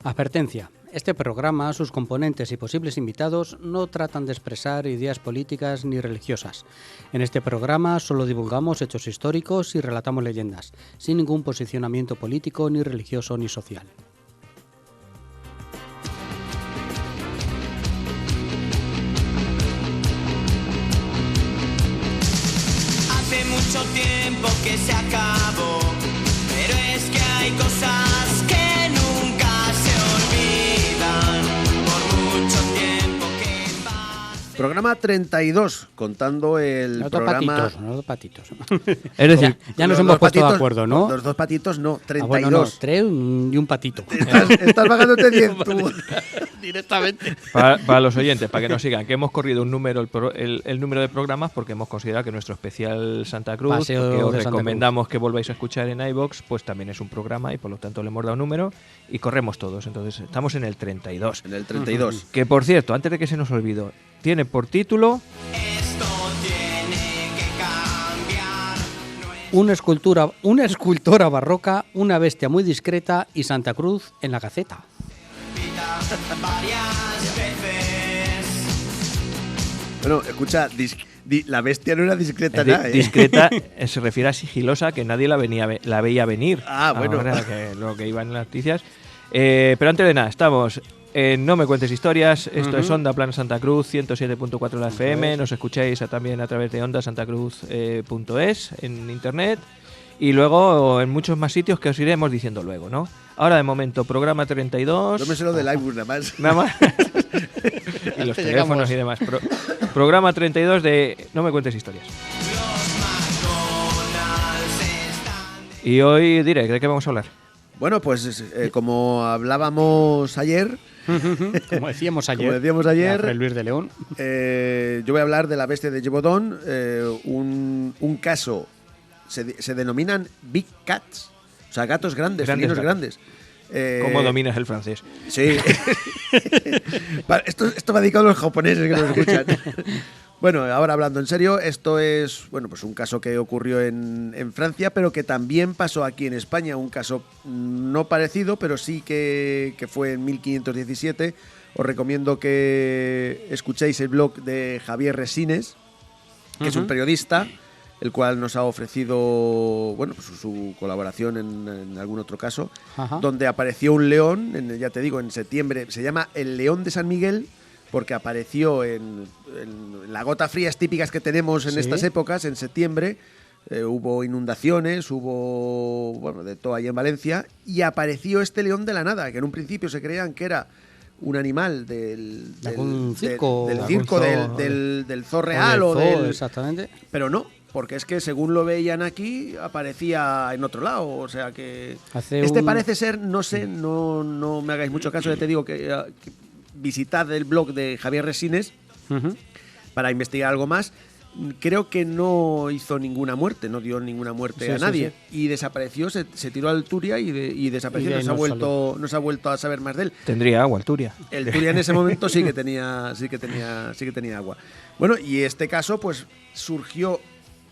Advertencia. Este programa, sus componentes y posibles invitados no tratan de expresar ideas políticas ni religiosas. En este programa solo divulgamos hechos históricos y relatamos leyendas, sin ningún posicionamiento político, ni religioso, ni social. Hace mucho tiempo que se acabó, pero es que hay cosas que nunca se olvidan, por mucho tiempo que pase. Programa 32, contando el Los programa... dos patitos. Es decir, Ya nos los hemos dos puesto de patitos- acuerdo, ¿no? Los dos patitos no, 32. Bueno, no, tres y un patito. Estás bajándote 10 tú. Directamente. para los oyentes, para que nos sigan, que hemos corrido un número, el número de programas porque hemos considerado que nuestro especial Santa Cruz, Paseo que os de Santa recomendamos que volváis a escuchar en iVoox, pues también es un programa y por lo tanto le hemos dado un número y corremos todos. Entonces estamos en el 32. En el 32. Que por cierto, antes de que se nos olvide, tiene por título Esto tiene que cambiar. Una escultora barroca, una bestia muy discreta y Santa Cruz en la Gaceta. Varias veces. Bueno, escucha, la bestia no era discreta es decir, nada, ¿eh? discreta, se refiere a sigilosa, que nadie la veía venir. Ah, bueno. Ahora que lo que iba en las noticias. Pero antes de nada, estamos en No Me Cuentes Historias. Esto es Onda Plana Santa Cruz, 107.4 la FM. Nos escucháis también a través de ondasantacruz.es en internet. Y luego en muchos más sitios que os iremos diciendo luego, ¿no? Ahora de momento, programa 32. No me sé lo del iBus nada más. Nada más. Y los teléfonos y demás. Programa 32 de No Me Cuentes Historias. Y hoy diré, ¿de qué vamos a hablar? Bueno, pues como hablábamos ayer, Como decíamos ayer. ayer, Luis de León. yo voy a hablar de la bestia de Gévaudan, un caso, se denominan Big Cats, o sea, gatos grandes, felinos grandes. ¿Cómo dominas el francés? Sí. Esto va dedicado a los japoneses que nos escuchan. Bueno, ahora hablando en serio, esto es pues un caso que ocurrió en Francia, pero que también pasó aquí en España, un caso no parecido, pero sí que fue en 1517. Os recomiendo que escuchéis el blog de Javier Resines, que es un periodista, el cual nos ha ofrecido su colaboración en algún otro caso, donde apareció un león, ya te digo, en septiembre. Se llama el León de San Miguel, porque apareció en las gotas frías típicas que tenemos en estas épocas, en septiembre. Hubo inundaciones, hubo de todo ahí en Valencia, y apareció este león de la nada, que en un principio se creían que era un animal del circo, del zoo real o del... Exactamente. Pero no, porque es que según lo veían aquí, aparecía en otro lado, o sea que... Parece ser, no sé, no me hagáis mucho caso, ya te digo que visitad el blog de Javier Resines para investigar algo más. Creo que no hizo ninguna muerte, no dio ninguna muerte a nadie. Y desapareció, se tiró al Turia y desapareció. No se ha vuelto a saber más de él. Tendría agua el Turia. El Turia en ese momento sí que tenía agua. Bueno, y este caso pues surgió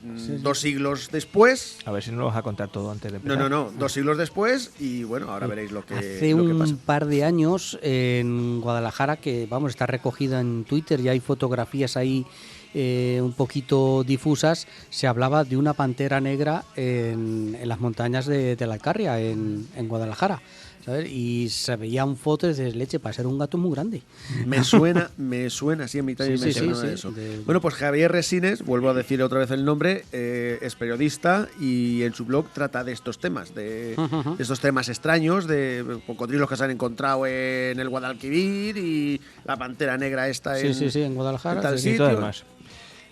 2 siglos después. A ver si no lo vas a contar todo antes de empezar. No, 2 siglos después, y bueno, ahora veréis lo que Hace lo que un pasa. par de años en Guadalajara, que está recogida en Twitter y hay fotografías ahí un poquito difusas, se hablaba de una pantera negra en las montañas de la Alcarria, en Guadalajara, ¿sabes? Y se veían fotos de leche para ser un gato muy grande. Me suena así en mitad de eso. Bueno, pues Javier Resines, vuelvo a decir otra vez el nombre, es periodista y en su blog trata de estos temas, de estos temas extraños, de cocodrilos que se han encontrado en el Guadalquivir y la pantera negra esta en Guadalajara. en tal Y sitio. todo demás.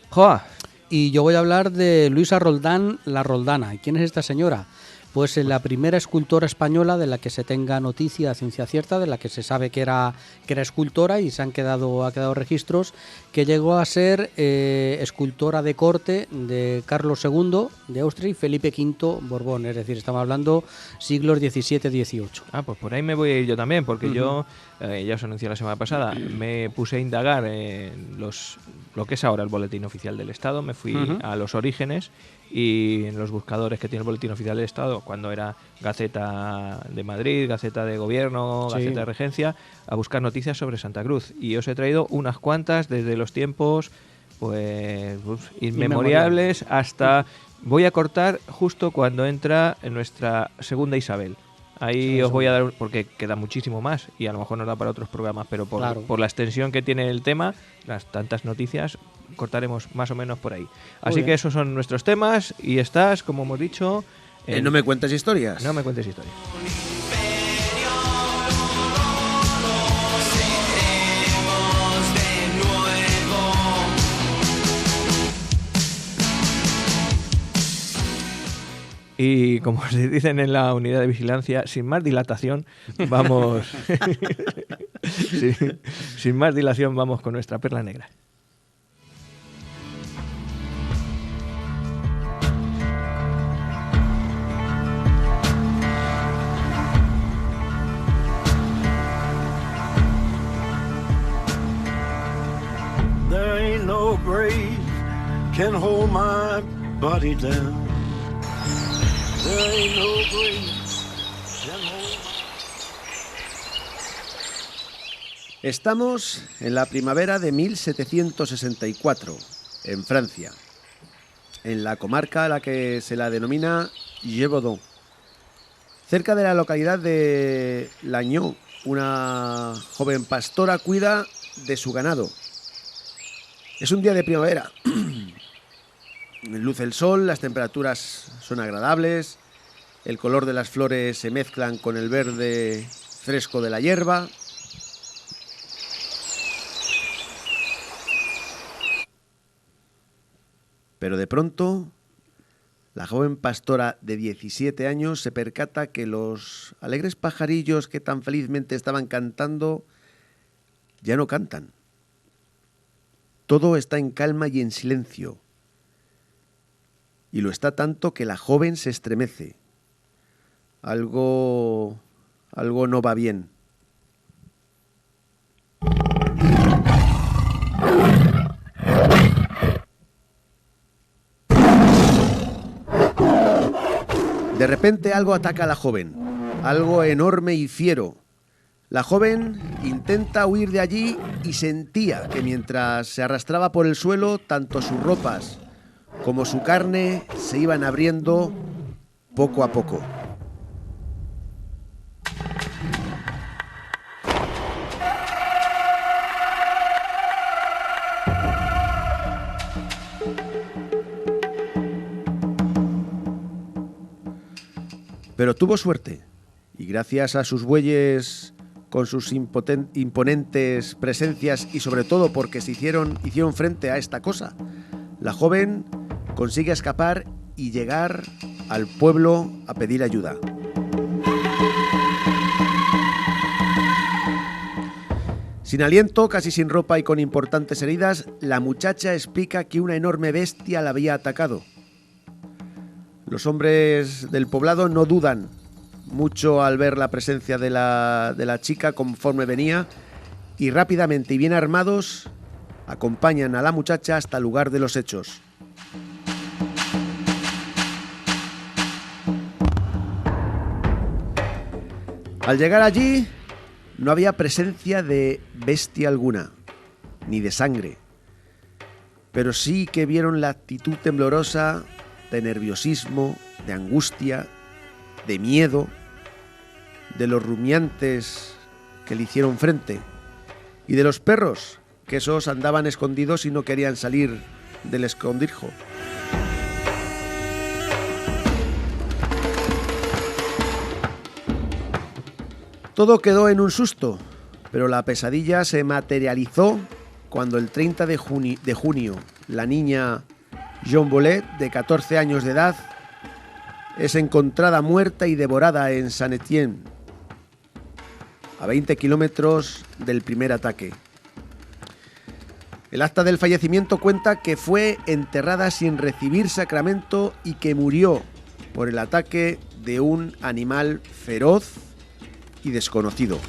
¡Joa! Y yo voy a hablar de Luisa Roldán, la Roldana. ¿Y quién es esta señora? Pues la primera escultora española de la que se tenga noticia a ciencia cierta, de la que se sabe que era escultora y ha quedado registros, que llegó a ser escultora de corte de Carlos II de Austria y Felipe V Borbón, es decir, estamos hablando siglos XVII-XVIII. Ah, pues por ahí me voy a ir yo también, porque yo, ya os anuncié la semana pasada, me puse a indagar en lo que es ahora el Boletín Oficial del Estado, me fui a los orígenes y en los buscadores que tiene el Boletín Oficial del Estado, cuando era Gaceta de Madrid, Gaceta de Gobierno, Sí. Gaceta de Regencia, a buscar noticias sobre Santa Cruz. Y os he traído unas cuantas desde los tiempos pues inmemoriales hasta... Voy a cortar justo cuando entra en nuestra segunda Isabel. Ahí os voy a dar, porque queda muchísimo más y a lo mejor nos da para otros programas, pero Claro. por la extensión que tiene el tema, las tantas noticias, cortaremos más o menos por ahí. Así bien. que esos son nuestros temas y estás, como hemos dicho, en No me cuentes historias. No me cuentes historias. Seremos de nuevo. Y como se dicen en la unidad de vigilancia, sin más dilatación, vamos... sin más dilación, vamos con nuestra perla negra. There ain't no grave can hold my body down. There ain't no grave can hold. Estamos en la primavera de 1764, en Francia, en la comarca a la que se la denomina Gévaudan, cerca de la localidad de Lannion. Una joven pastora cuida de su ganado. Es un día de primavera. Luce el sol, las temperaturas son agradables, el color de las flores se mezclan con el verde fresco de la hierba. Pero de pronto, la joven pastora de 17 años se percata que los alegres pajarillos que tan felizmente estaban cantando ya no cantan. Todo está en calma y en silencio. Y lo está tanto que la joven se estremece. Algo no va bien. De repente algo ataca a la joven, algo enorme y fiero. La joven intenta huir de allí y sentía que mientras se arrastraba por el suelo, tanto sus ropas como su carne se iban abriendo poco a poco. Pero tuvo suerte y gracias a sus bueyes con sus imponentes presencias y sobre todo porque hicieron frente a esta cosa, la joven consigue escapar y llegar al pueblo a pedir ayuda. Sin aliento, casi sin ropa y con importantes heridas, la muchacha explica que una enorme bestia la había atacado. Los hombres del poblado no dudan mucho al ver la presencia de la chica conforme venía y rápidamente y bien armados acompañan a la muchacha hasta el lugar de los hechos. Al llegar allí no había presencia de bestia alguna, ni de sangre, pero sí que vieron la actitud temblorosa de nerviosismo, de angustia, de miedo, de los rumiantes que le hicieron frente y de los perros, que esos andaban escondidos y no querían salir del escondrijo. Todo quedó en un susto, pero la pesadilla se materializó cuando el 30 de junio la niña Jean Bolet, de 14 años de edad, es encontrada muerta y devorada en Saint-Étienne, a 20 kilómetros del primer ataque. El acta del fallecimiento cuenta que fue enterrada sin recibir sacramento y que murió por el ataque de un animal feroz y desconocido.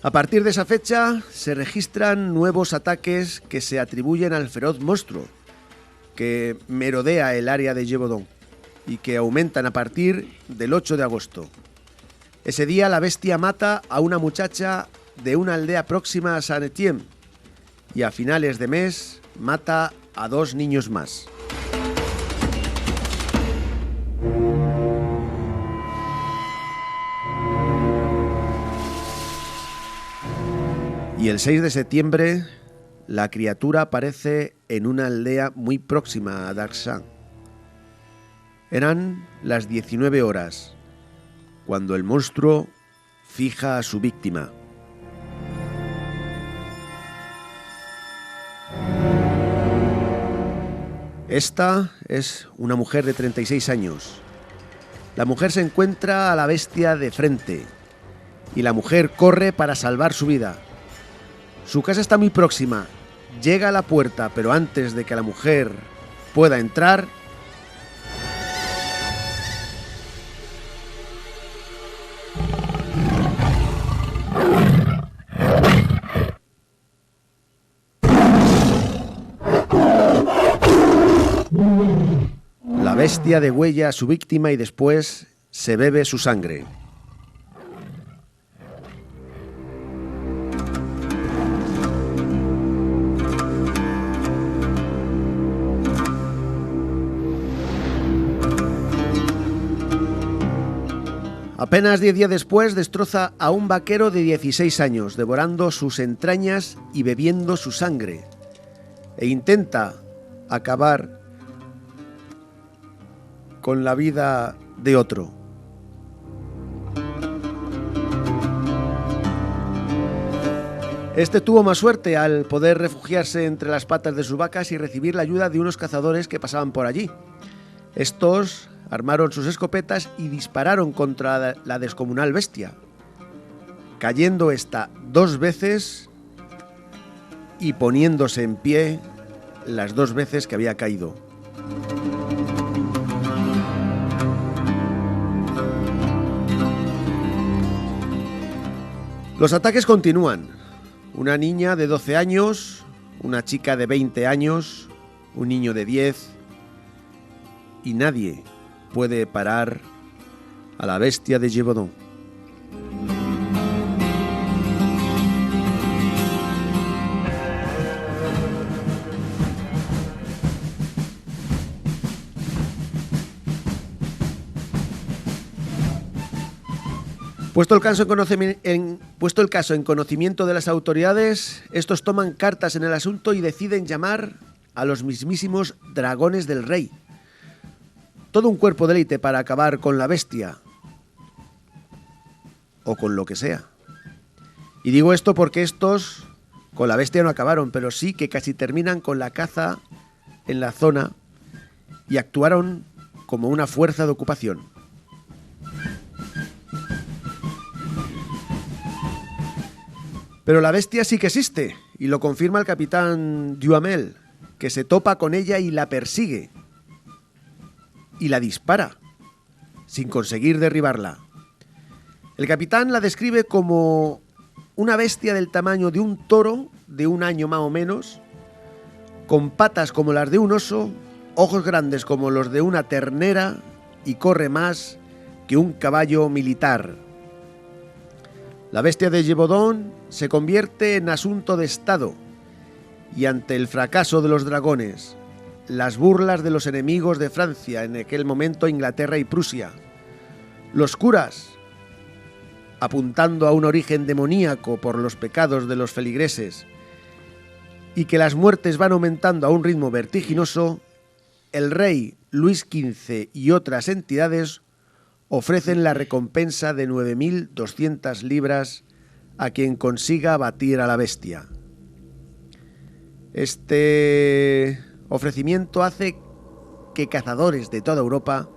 A partir de esa fecha se registran nuevos ataques que se atribuyen al feroz monstruo que merodea el área de Gévaudan y que aumentan a partir del 8 de agosto. Ese día la bestia mata a una muchacha de una aldea próxima a Saint-Étienne y a finales de mes mata a 2 niños más. Y el 6 de septiembre la criatura aparece en una aldea muy próxima a Darchan. Eran las 19 horas, cuando el monstruo fija a su víctima. Esta es una mujer de 36 años. La mujer se encuentra a la bestia de frente y la mujer corre para salvar su vida. Su casa está muy próxima. Llega a la puerta, pero antes de que la mujer pueda entrar, la bestia degüella a su víctima y después se bebe su sangre. Apenas 10 días después destroza a un vaquero de 16 años, devorando sus entrañas y bebiendo su sangre, e intenta acabar con la vida de otro. Este tuvo más suerte al poder refugiarse entre las patas de sus vacas y recibir la ayuda de unos cazadores que pasaban por allí. Estos armaron sus escopetas y dispararon contra la descomunal bestia, cayendo esta 2 veces y poniéndose en pie las 2 veces que había caído. Los ataques continúan. Una niña de 12 años, una chica de 20 años, un niño de 10, y nadie puede parar a la bestia de Gévaudan. Puesto el caso en conocimiento de las autoridades, estos toman cartas en el asunto y deciden llamar a los mismísimos dragones del rey. Todo un cuerpo de élite para acabar con la bestia, o con lo que sea. Y digo esto porque estos con la bestia no acabaron, pero sí que casi terminan con la caza en la zona y actuaron como una fuerza de ocupación. Pero la bestia sí que existe, y lo confirma el capitán Duhamel, que se topa con ella y la persigue. Y la dispara, sin conseguir derribarla. El capitán la describe como una bestia del tamaño de un toro, de 1 año más o menos, con patas como las de un oso, ojos grandes como los de una ternera y corre más que un caballo militar. La bestia de Gévaudan se convierte en asunto de Estado y ante el fracaso de los dragones, las burlas de los enemigos de Francia, en aquel momento Inglaterra y Prusia, los curas, apuntando a un origen demoníaco por los pecados de los feligreses, y que las muertes van aumentando a un ritmo vertiginoso, el rey Luis XV y otras entidades ofrecen la recompensa de 9.200 libras a quien consiga abatir a la bestia. Este ofrecimiento hace que cazadores de toda Europa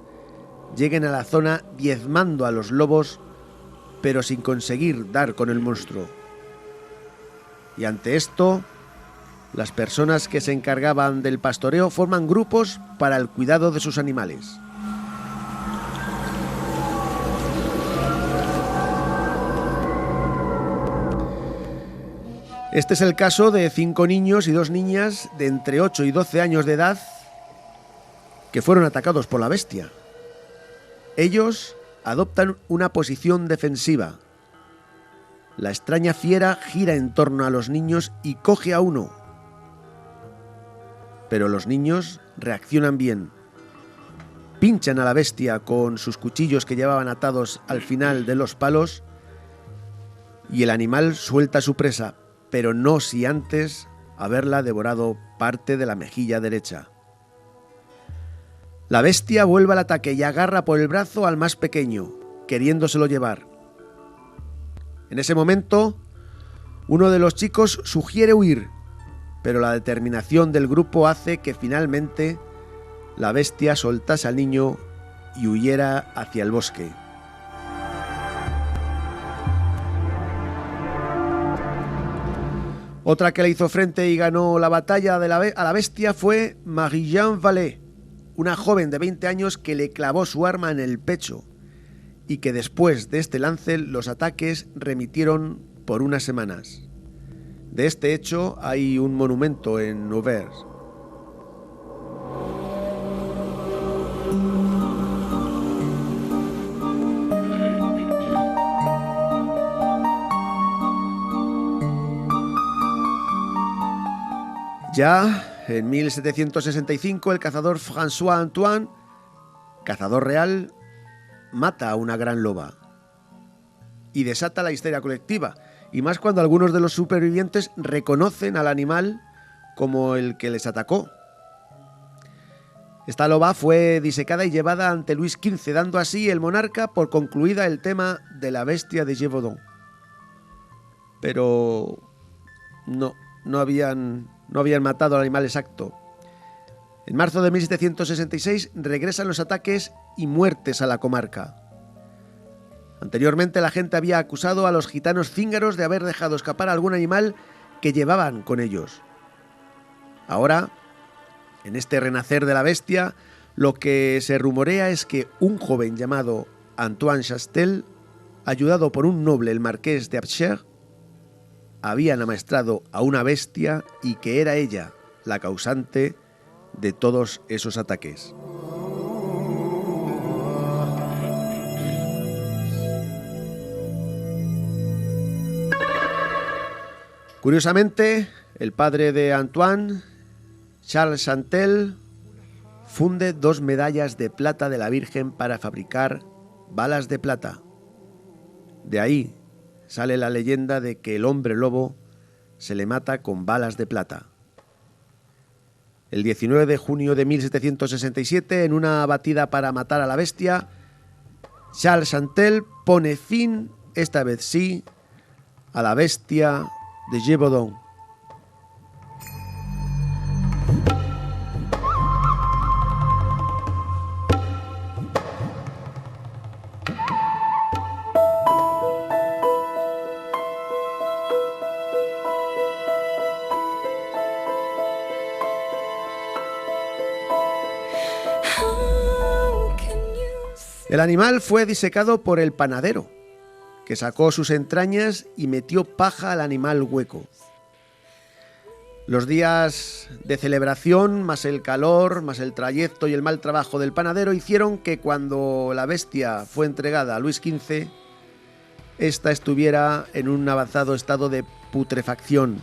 lleguen a la zona diezmando a los lobos, pero sin conseguir dar con el monstruo. Y ante esto, las personas que se encargaban del pastoreo forman grupos para el cuidado de sus animales. Este es el caso de 5 niños y 2 niñas de entre 8 y 12 años de edad que fueron atacados por la bestia. Ellos adoptan una posición defensiva. La extraña fiera gira en torno a los niños y coge a uno. Pero los niños reaccionan bien. Pinchan a la bestia con sus cuchillos que llevaban atados al final de los palos y el animal suelta a su presa, pero no si antes haberla devorado parte de la mejilla derecha. La bestia vuelve al ataque y agarra por el brazo al más pequeño, queriéndoselo llevar. En ese momento, uno de los chicos sugiere huir, pero la determinación del grupo hace que finalmente la bestia soltase al niño y huyera hacia el bosque. Otra que le hizo frente y ganó la batalla a la bestia fue Marie-Jeanne Vallée, una joven de 20 años que le clavó su arma en el pecho y que después de este lance los ataques remitieron por unas semanas. De este hecho hay un monumento en Auvers. Ya en 1765 el cazador François Antoine, cazador real, mata a una gran loba y desata la histeria colectiva, y más cuando algunos de los supervivientes reconocen al animal como el que les atacó. Esta loba fue disecada y llevada ante Luis XV, dando así el monarca por concluida el tema de la bestia de Gévaudan. Pero no habían matado al animal exacto. En marzo de 1766 regresan los ataques y muertes a la comarca. Anteriormente la gente había acusado a los gitanos cíngaros de haber dejado escapar algún animal que llevaban con ellos. Ahora, en este renacer de la bestia, lo que se rumorea es que un joven llamado Antoine Chastel, ayudado por un noble, el marqués de Apcher, habían amaestrado a una bestia y que era ella la causante de todos esos ataques. Curiosamente, el padre de Antoine, Charles Chantel, funde 2 medallas de plata de la Virgen para fabricar balas de plata. De ahí sale la leyenda de que el hombre lobo se le mata con balas de plata. El 19 de junio de 1767, en una batida para matar a la bestia, Charles Chantel pone fin, esta vez sí, a la bestia de Gévaudan. El animal fue disecado por el panadero, que sacó sus entrañas y metió paja al animal hueco. Los días de celebración, más el calor, más el trayecto y el mal trabajo del panadero, hicieron que cuando la bestia fue entregada a Luis XV, ésta estuviera en un avanzado estado de putrefacción.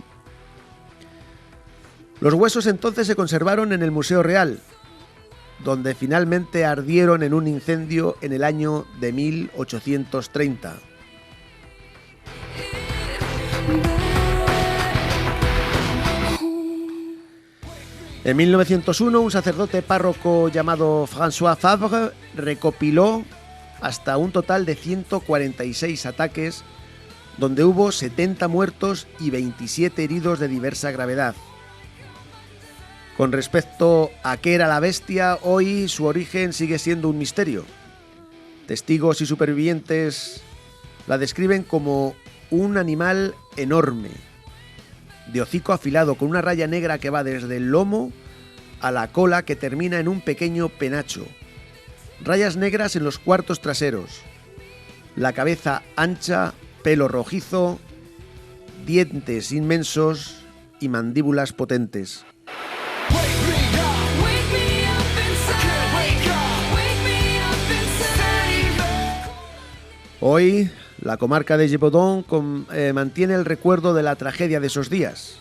Los huesos entonces se conservaron en el Museo Real, donde finalmente ardieron en un incendio en el año de 1830. En 1901, un sacerdote párroco llamado François Fabre recopiló hasta un total de 146 ataques, donde hubo 70 muertos y 27 heridos de diversa gravedad. Con respecto a qué era la bestia, hoy su origen sigue siendo un misterio. Testigos y supervivientes la describen como un animal enorme, de hocico afilado, con una raya negra que va desde el lomo a la cola, que termina en un pequeño penacho. Rayas negras en los cuartos traseros. La cabeza ancha, pelo rojizo, dientes inmensos y mandíbulas potentes. Hoy, la comarca de Gévaudan mantiene el recuerdo de la tragedia de esos días.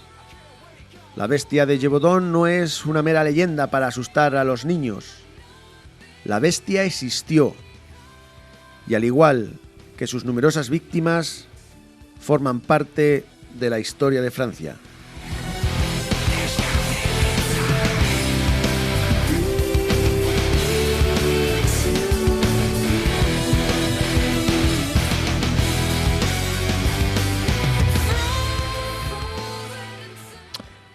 La bestia de Gévaudan no es una mera leyenda para asustar a los niños. La bestia existió y, al igual que sus numerosas víctimas, forman parte de la historia de Francia.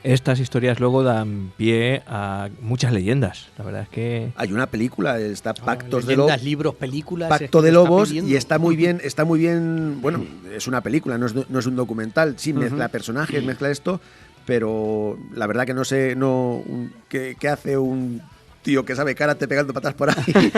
Estas historias luego dan pie a muchas leyendas. La verdad es que Hay una película, está Pactos de Lobos. Leyendas, libros, películas. Pacto es de que lo está Lobos, pidiendo. y está muy bien, bueno, es una película, no es un documental, sí, mezcla personajes, mezcla esto, pero la verdad que no sé qué hace un tío que sabe karate pegando patas por ahí,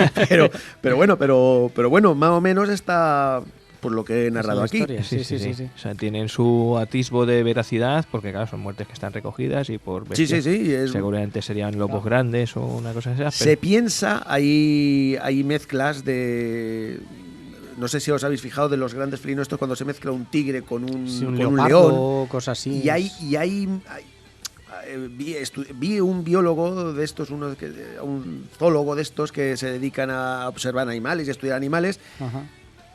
pero bueno, más o menos está por lo que he narrado Esa es la aquí. historia. Sí. O sea, tienen su atisbo de veracidad, porque claro, son muertes que están recogidas y por Sí, bestias es- seguramente serían lobos grandes o una cosa así. Se piensa, hay mezclas de... No sé si os habéis fijado de los grandes felinos estos cuando se mezcla un tigre con un, Sí, un con un leopardo, león. cosas así. Vi un biólogo de estos, un zoólogo de estos que se dedican a observar animales y estudiar animales. Ajá.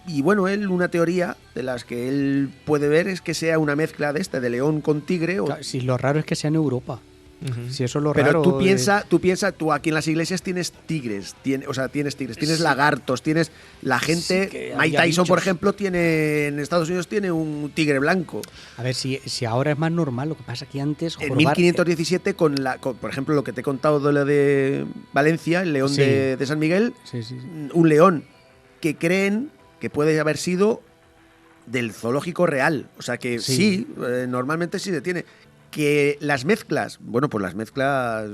Y bueno, una teoría de las que él puede ver es que sea una mezcla de león con tigre. Claro, si lo raro es que sea en Europa. Ujú. Si eso es lo Pero raro. tú piensa, tú aquí en las iglesias tienes tigres, tienes lagartos, tienes la gente. Sí, que Mike había Tyson, por bichos. ejemplo, en Estados Unidos tiene un tigre blanco. A ver, si ahora es más normal, lo que pasa que antes. En jorobar- 1517, por ejemplo, lo que te he contado de lo de Valencia, el león Sí. de San Miguel, Sí. un león que creen que puede haber sido del zoológico real. O sea que Sí. normalmente sí se tiene. Que las mezclas, bueno, pues las mezclas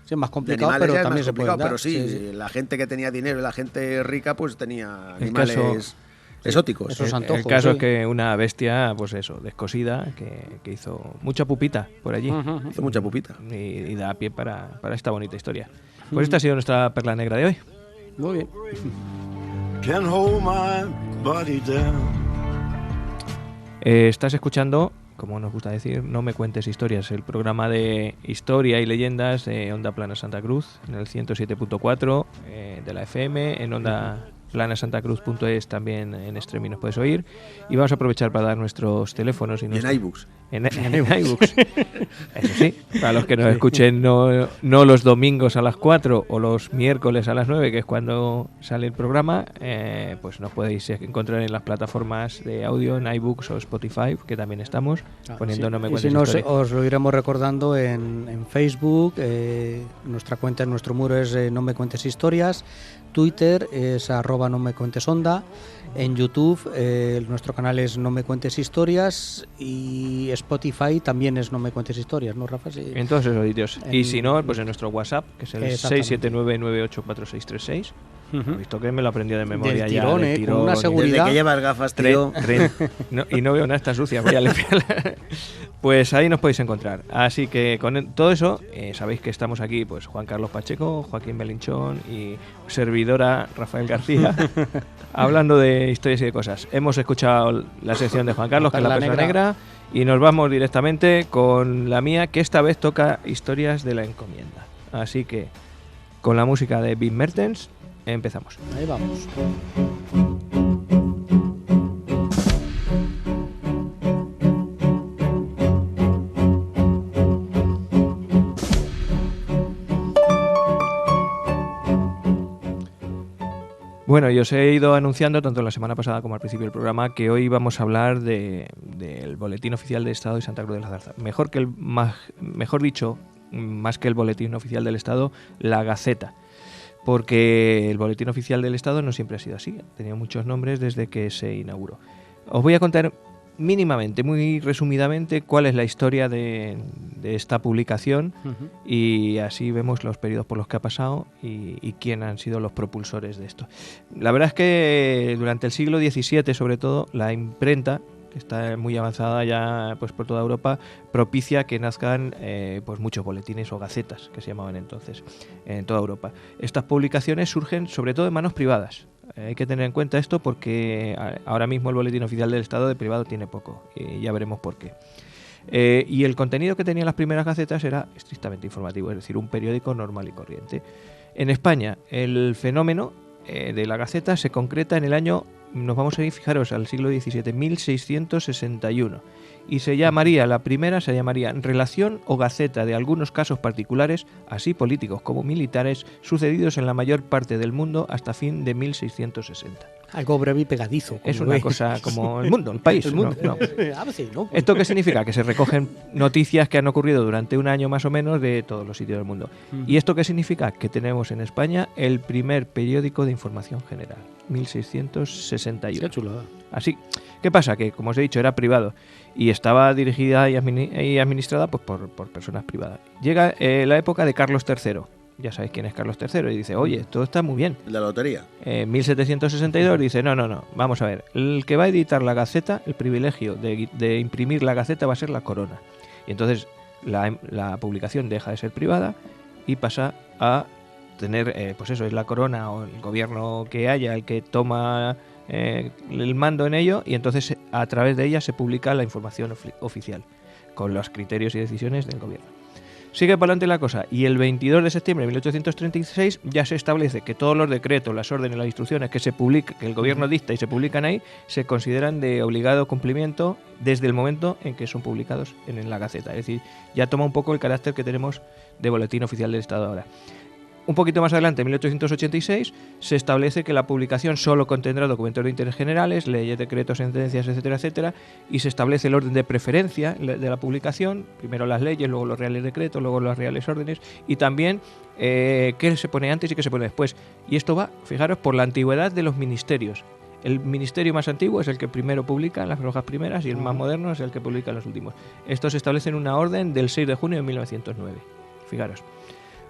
Sí, es más de complicado, animales pero ya es también más se puede complicado, dar. pero sí, la gente que tenía dinero y la gente rica pues tenía El animales caso- exóticos. Esos El antojos, caso sí. es que una bestia, pues eso, descosida, que hizo mucha pupita por allí. Hizo mucha pupita. Y da pie para esta bonita historia. Pues esta ha sido nuestra perla negra de hoy. Muy bien. Can hold my body down. Estás escuchando, como nos gusta decir, No me cuentes historias, el programa de historia y leyendas de Onda Plana Santa Cruz, en el 107.4 de la FM, en Onda planasantacruz.es también en streaming nos puedes oír. Y vamos a aprovechar para dar nuestros teléfonos. Y en nuestro- iBooks. En iBooks. Eso sí, para los que nos escuchen no los domingos a las 4 o los miércoles a las 9, que es cuando sale el programa, pues nos podéis encontrar en las plataformas de audio, en iBooks o Spotify, que también estamos, poniendo Sí. No me Y cuentes si no, historias. os lo iremos recordando en Facebook, nuestra cuenta, nuestro muro es No me cuentes historias, Twitter es @no me cuentes onda, en YouTube nuestro canal es No me cuentes historias y Spotify también es No me cuentes historias, ¿no, Rafa? Sí. En todos esos sitios. Y En- si no, pues en nuestro WhatsApp, que es el Exactamente. 679984636. Ujú. He visto que me lo aprendió de memoria Del ya. tirón, del con una tirón. seguridad. Desde que llevas gafas, tío. Y no veo nada, está sucia, voy a limpiarla. Pues ahí nos podéis encontrar. Así que con todo eso, sabéis que estamos aquí, pues Juan Carlos Pacheco, Joaquín Belinchón y servidora Rafael García, hablando de historias y de cosas. Hemos escuchado la sección de Juan Carlos, que es la Perla perla negra, y nos vamos directamente con la mía, que esta vez toca historias de la encomienda. Así que, con la música de Bim Mertens, empezamos. Ahí vamos. Bueno, yo os he ido anunciando tanto la semana pasada como al principio del programa que hoy vamos a hablar del Boletín Oficial del Estado de Santa Cruz de la Zarza. Mejor dicho, más que el Boletín Oficial del Estado, la Gaceta. Porque el Boletín Oficial del Estado no siempre ha sido así. Ha tenido muchos nombres desde que se inauguró. Os voy a contar mínimamente, muy resumidamente, cuál es la historia de esta publicación Ujú. y así vemos los periodos por los que ha pasado y quién han sido los propulsores de esto. La verdad es que durante el siglo XVII, sobre todo, la imprenta que está muy avanzada ya pues por toda Europa, propicia que nazcan pues muchos boletines o gacetas, que se llamaban entonces, en toda Europa. Estas publicaciones surgen sobre todo en manos privadas. Hay que tener en cuenta esto porque ahora mismo el Boletín Oficial del Estado de privado tiene poco, y ya veremos por qué. Y el contenido que tenían las primeras gacetas era estrictamente informativo, es decir, un periódico normal y corriente. En España, el fenómeno de la gaceta se concreta en el año, nos vamos a ir, fijaros, al siglo XVII, 1661. Y la primera se llamaría Relación o Gaceta de algunos casos particulares, así políticos como militares, sucedidos en la mayor parte del mundo hasta fin de 1660. Algo breve y pegadizo. Es una cosa como el mundo, el país. El mundo. No. A veces no. ¿Esto qué significa? Que se recogen noticias que han ocurrido durante un año más o menos de todos los sitios del mundo. ¿Y esto qué significa? Que tenemos en España el primer periódico de información general, 1661. Qué chulada. Así, ¿qué pasa? Que, como os he dicho, era privado y estaba dirigida y administrada pues, por personas privadas. Llega la época de Carlos III. Ya sabéis quién es Carlos III, y dice, oye, todo está muy bien. La lotería. 1762 dice, no, vamos a ver, el que va a editar la Gaceta, el privilegio de imprimir la Gaceta va a ser la corona. Y entonces la publicación deja de ser privada y pasa a tener, pues eso, es la corona o el gobierno que haya el que toma el mando en ello, y entonces a través de ella se publica la información oficial, con los criterios y decisiones del gobierno. Sigue para adelante la cosa, y el 22 de septiembre de 1836 ya se establece que todos los decretos, las órdenes, las instrucciones que el gobierno dicta y se publican ahí, se consideran de obligado cumplimiento desde el momento en que son publicados en la Gaceta. Es decir, ya toma un poco el carácter que tenemos de Boletín Oficial del Estado ahora. Un poquito más adelante, en 1886, se establece que la publicación solo contendrá documentos de interés generales, leyes, decretos, sentencias, etcétera, etcétera, y se establece el orden de preferencia de la publicación, primero las leyes, luego los reales decretos, luego las reales órdenes, y también qué se pone antes y qué se pone después. Y esto va, fijaros, por la antigüedad de los ministerios. El ministerio más antiguo es el que primero publica las hojas primeras y el más moderno es el que publica los últimos. Esto se establece en una orden del 6 de junio de 1909. Fijaros.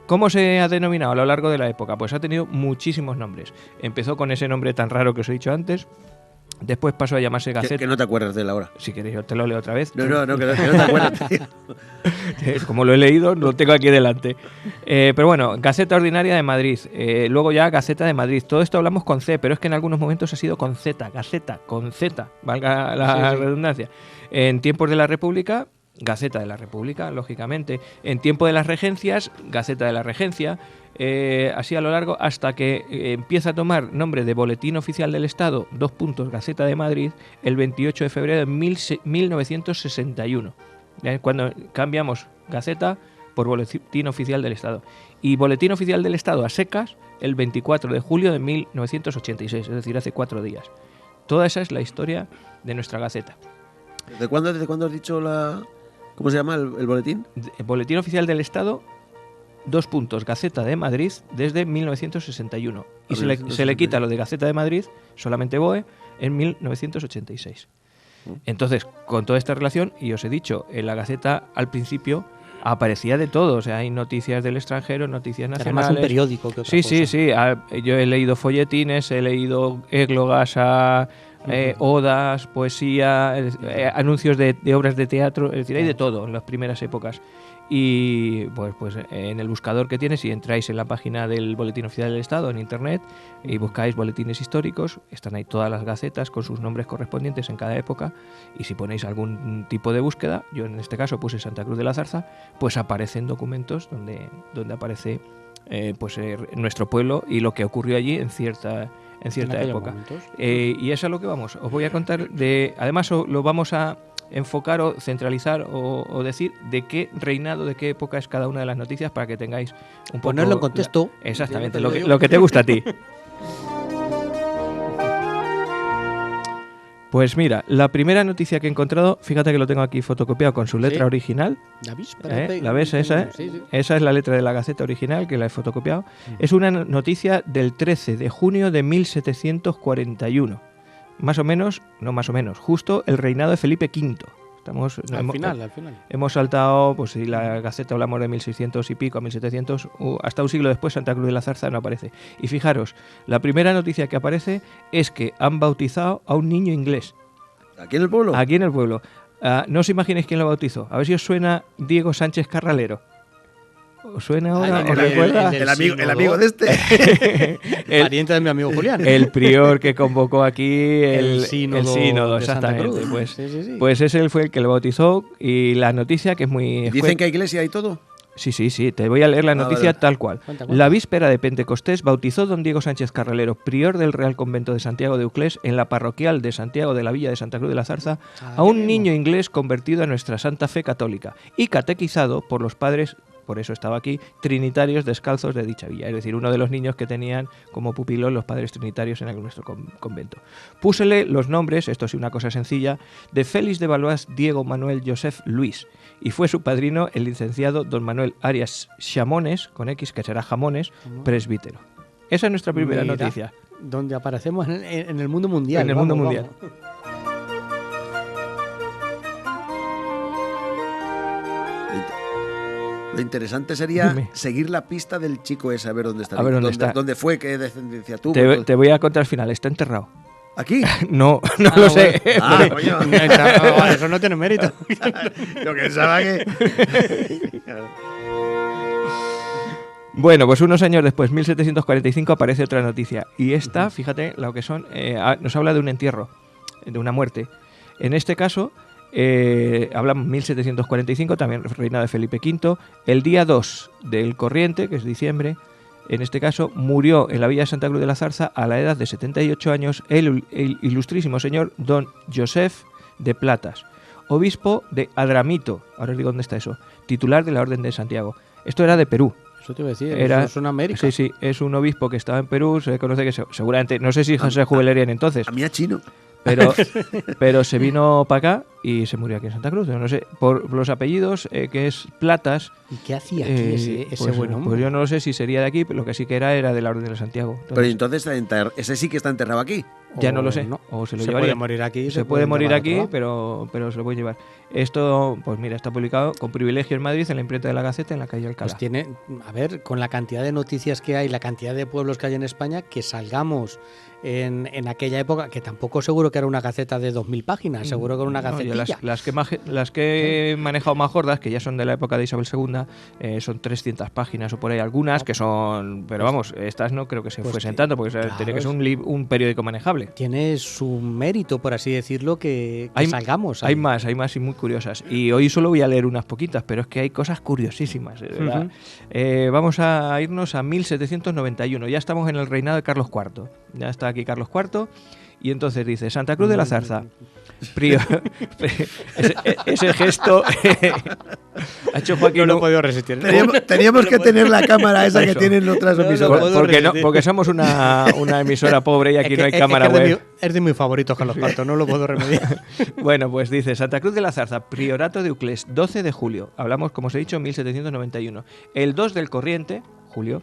¿Cómo se ha denominado a lo largo de la época? Pues ha tenido muchísimos nombres. Empezó con ese nombre tan raro que os he dicho antes. Después pasó a llamarse Gaceta. Que no te acuerdas de él ahora. Si queréis, yo te lo leo otra vez. No, que no te acuerdas, tío. Como lo he leído, lo tengo aquí delante. Pero bueno, Gaceta Ordinaria de Madrid. Luego ya Gaceta de Madrid. Todo esto hablamos con C, pero es que en algunos momentos ha sido con Z. Gaceta, con Z, valga la redundancia. En tiempos de la República, Gaceta de la República, lógicamente. En tiempo de las regencias, Gaceta de la Regencia. Así a lo largo hasta que empieza a tomar nombre de Boletín Oficial del Estado, Gaceta de Madrid, el 28 de febrero de 1961. Cuando cambiamos Gaceta por Boletín Oficial del Estado. Y Boletín Oficial del Estado a secas, el 24 de julio de 1986, es decir, hace 4 días. Toda esa es la historia de nuestra Gaceta. ¿Desde cuándo has dicho la...? ¿Cómo se llama el boletín? Boletín Oficial del Estado, Gaceta de Madrid, desde 1961. Y se le quita lo de Gaceta de Madrid, solamente BOE, en 1986. Entonces, con toda esta relación, y os he dicho, en la Gaceta al principio aparecía de todo. O sea, hay noticias del extranjero, noticias nacionales. Era más un periódico que otra cosa. Sí. Yo he leído folletines, he leído églogas odas, poesía, anuncios de obras de teatro, es decir, hay de todo en las primeras épocas. Y pues en el buscador que tienes, si entráis en la página del Boletín Oficial del Estado en internet y buscáis boletines históricos, están ahí todas las gacetas con sus nombres correspondientes en cada época, y si ponéis algún tipo de búsqueda, yo en este caso puse Santa Cruz de la Zarza, pues aparecen documentos donde aparece nuestro pueblo y lo que ocurrió allí en cierta época. Y eso es lo que vamos. Os voy a contar además lo vamos a enfocar o centralizar o decir de qué reinado, de qué época es cada una de las noticias, para que tengáis un poco... Ponerlo en contexto. Exactamente, lo que te gusta a ti. Pues mira, la primera noticia que he encontrado, fíjate que lo tengo aquí fotocopiado con su letra original. ¿La ves esa? Sí. Esa es la letra de la Gaceta original, que la he fotocopiado. Es una noticia del 13 de junio de 1741. Justo el reinado de Felipe V. Al final. Hemos saltado, pues si la Gaceta hablamos de 1600 y pico a 1700, hasta un siglo después Santa Cruz de la Zarza no aparece. Y fijaros, la primera noticia que aparece es que han bautizado a un niño inglés. ¿Aquí en el pueblo? Aquí en el pueblo. No os imaginéis quién lo bautizó. A ver si os suena Diego Sánchez Carralero. ¿Os suena ahora? ¿Os recuerda? El amigo de este. Pariente de mi amigo Julián. El prior que convocó aquí el sínodo, de Santa exactamente. Cruz. Pues, Sí. pues ese fue el que lo bautizó y la noticia que es muy... ¿Dicen que hay iglesia y todo? Sí, te voy a leer la noticia vale. tal cual. Cuenta. La víspera de Pentecostés bautizó don Diego Sánchez Carralero, prior del Real Convento de Santiago de Uclés, en la parroquial de Santiago de la Villa de Santa Cruz de la Zarza, a un niño inglés convertido a nuestra santa fe católica y catequizado por los padres, por eso estaba aquí, trinitarios descalzos de dicha villa. Es decir, uno de los niños que tenían como pupilos los padres trinitarios en nuestro convento. Púsele los nombres, esto sí una cosa sencilla, de Félix de Valois Diego Manuel Joseph Luis, y fue su padrino el licenciado don Manuel Arias Chamones, con X, que será Jamones, presbítero. Esa es nuestra primera Mira, noticia. Donde aparecemos en el mundo mundial. En el mundo mundial. Lo interesante sería Dime. seguir la pista del chico ese, a ver dónde está. A ver dónde está. ¿Dónde fue? ¿Qué descendencia tuvo? Te voy a contar al final, está enterrado. ¿Aquí? No lo sé. Ah, coño. Eso no tiene mérito. Yo pensaba que... Bueno, pues unos años después, 1745, aparece otra noticia. Y esta, fíjate, lo que son, nos habla de un entierro, de una muerte. En este caso, hablamos 1745, también reinado de Felipe V. El día 2 del corriente, que es diciembre, en este caso, murió en la villa de Santa Cruz de la Zarza a la edad de 78 años el ilustrísimo señor don Joseph de Platas, obispo de Adramito, ahora os digo dónde está eso, titular de la Orden de Santiago. Esto era de Perú. Eso te iba a decir, eso es una América. Sí, es un obispo que estaba en Perú, se conoce que seguramente, no sé si se jubilarían entonces, A mí a chino. pero se vino para acá y se murió aquí en Santa Cruz. Yo no sé, por los apellidos, que es Platas. ¿Y qué hacía aquí ese pues, buen hombre? pues yo no lo sé si sería de aquí, pero lo que sí que era de la Orden de Santiago. Pero Entonces, entonces ese sí que está enterrado aquí. ya no lo O sé. no. O se lo Se llevaría. puede morir aquí. Se puede morir llevar a aquí, otro lado. pero se lo puede llevar. Esto, pues mira, está publicado con privilegio en Madrid, en la imprenta de la Gaceta, en la calle Alcalá. Pues tiene, a ver, con la cantidad de noticias que hay, la cantidad de pueblos que hay en España, que salgamos en aquella época, que tampoco seguro que era una gaceta de 2000 páginas, seguro que era una No, yo gacetilla. las que he manejado más gordas, que ya son de la época de Isabel II, son 300 páginas o por ahí algunas, que son... Pero vamos, estas no creo que se pues fuesen que- tanto, porque claro, tiene que ser un periódico manejable. Tiene su mérito, por así decirlo, que Hay- salgamos. Hay ahí. más y muy curiosas. Y hoy solo voy a leer unas poquitas, pero es que hay cosas curiosísimas, de verdad. Vamos a irnos a 1791. Ya estamos en el reinado de Carlos IV. Ya está aquí Carlos IV. Y entonces dice, Santa Cruz de la Zarza. Ese gesto ha hecho Joaquín. No lo he podido resistir. Teníamos que tener la cámara esa que Eso. tienen otras No lo emisoras. puedo porque resistir. porque somos una emisora pobre y aquí no hay Es cámara que es de web. es de mis favoritos, Carlos IV, no lo puedo remediar. Bueno, pues dice Santa Cruz de la Zarza, Priorato de Uclés, 12 de julio. Hablamos, como os he dicho, 1791. El 2 del corriente, julio,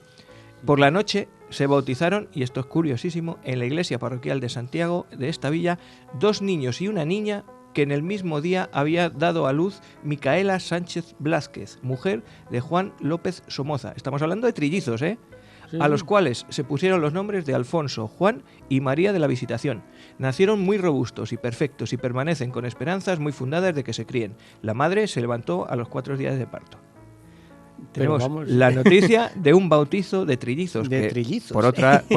por la noche se bautizaron, y esto es curiosísimo, en la iglesia parroquial de Santiago de esta villa, 2 niños y una niña que en el mismo día había dado a luz Micaela Sánchez Blázquez, mujer de Juan López Somoza. Estamos hablando de trillizos, ¿eh? A los cuales se pusieron los nombres de Alfonso, Juan y María de la Visitación. Nacieron muy robustos y perfectos y permanecen con esperanzas muy fundadas de que se críen. La madre se levantó a los 4 días de parto. Pero Tenemos vamos. la noticia de un bautizo de trillizos. De que, trillizos. Por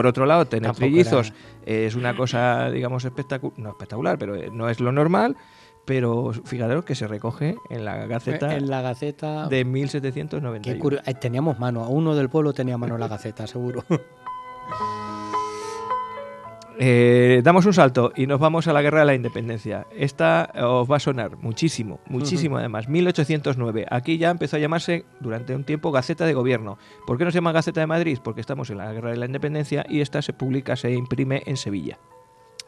otro lado, tener Tampoco trillizos es una cosa, digamos, no espectacular, pero no es lo normal. Pero fijaros que se recoge en la Gaceta En la Gaceta. de Qué 1791. teníamos mano, a uno del pueblo tenía mano la Gaceta, seguro. Damos un salto y nos vamos a la Guerra de la Independencia. Esta os va a sonar muchísimo, muchísimo además. 1809. Aquí ya empezó a llamarse durante un tiempo Gaceta de Gobierno. ¿Por qué no se llama Gaceta de Madrid? Porque estamos en la Guerra de la Independencia y esta se publica, se imprime en Sevilla.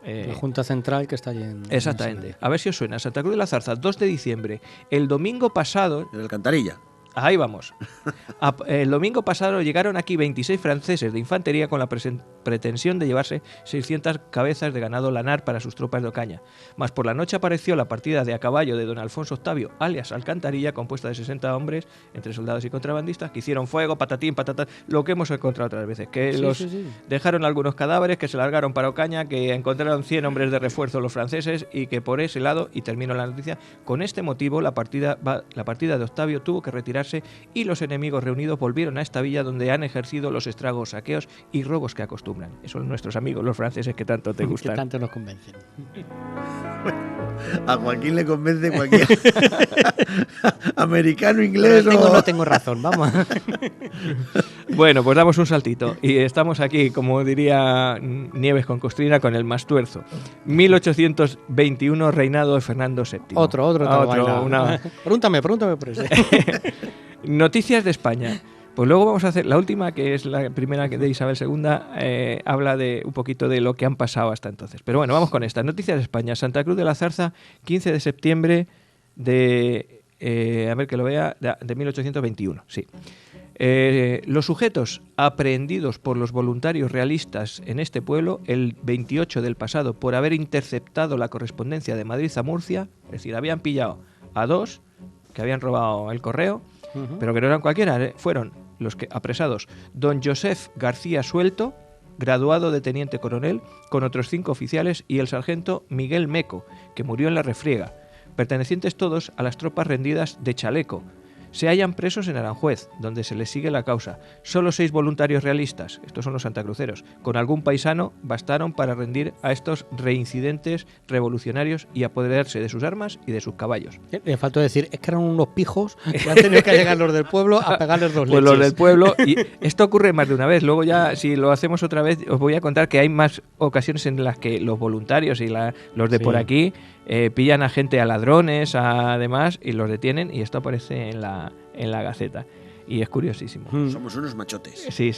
La Junta Central que está allí en... Exactamente. A ver si os suena. Santa Cruz de la Zarza, 2 de diciembre. El domingo pasado, En Alcantarilla. Ahí vamos. El domingo pasado llegaron aquí 26 franceses de infantería con la pretensión de llevarse 600 cabezas de ganado lanar para sus tropas de Ocaña. Mas por la noche apareció la partida de a caballo de don Alfonso Octavio, alias Alcantarilla, compuesta de 60 hombres, entre soldados y contrabandistas, que hicieron fuego, patatín, patatán, lo que hemos encontrado otras veces, que dejaron algunos cadáveres, que se largaron para Ocaña, que encontraron 100 hombres de refuerzo los franceses y que por ese lado, y termino la noticia, con este motivo la partida de Octavio tuvo que retirarse y los enemigos reunidos volvieron a esta villa donde han ejercido los estragos, saqueos y robos que acostumbran. Esos son nuestros amigos los franceses que tanto te gustan. Que tanto nos convencen. A Joaquín le convence cualquier americano, inglés No tengo razón, vamos. Bueno, pues damos un saltito y estamos aquí, como diría Nieves con Costrina, con el más tuerzo. 1821, reinado de Fernando VII. Otro. Pregúntame por eso. Noticias de España. Pues luego vamos a hacer la última, que es la primera de Isabel II, habla de un poquito de lo que han pasado hasta entonces. Pero bueno, vamos con esta. Noticias de España. Santa Cruz de la Zarza, 15 de septiembre de... a ver que lo vea, de 1821, sí. Los sujetos aprehendidos por los voluntarios realistas en este pueblo el 28 del pasado por haber interceptado la correspondencia de Madrid a Murcia, es decir, habían pillado a 2 que habían robado el correo, pero que no eran cualquiera, fueron los que apresados don Josef García Suelto, graduado de teniente coronel, con otros 5 oficiales, y el sargento Miguel Meco, que murió en la refriega, pertenecientes todos a las tropas rendidas de Chaleco. Se hallan presos en Aranjuez, donde se les sigue la causa. Solo 6 voluntarios realistas, estos son los santacruceros, con algún paisano, bastaron para rendir a estos reincidentes revolucionarios y apoderarse de sus armas y de sus caballos. Le faltó decir, es que eran unos pijos que han tenido que llegar los del pueblo a pegarles 2 leches. Pues los del pueblo, y esto ocurre más de una vez. Luego ya, si lo hacemos otra vez, os voy a contar que hay más ocasiones en las que los voluntarios y los de por aquí pillan a gente, a ladrones, además, y los detienen, y esto aparece en la Gaceta. Y es curiosísimo. Somos unos machotes. Sí.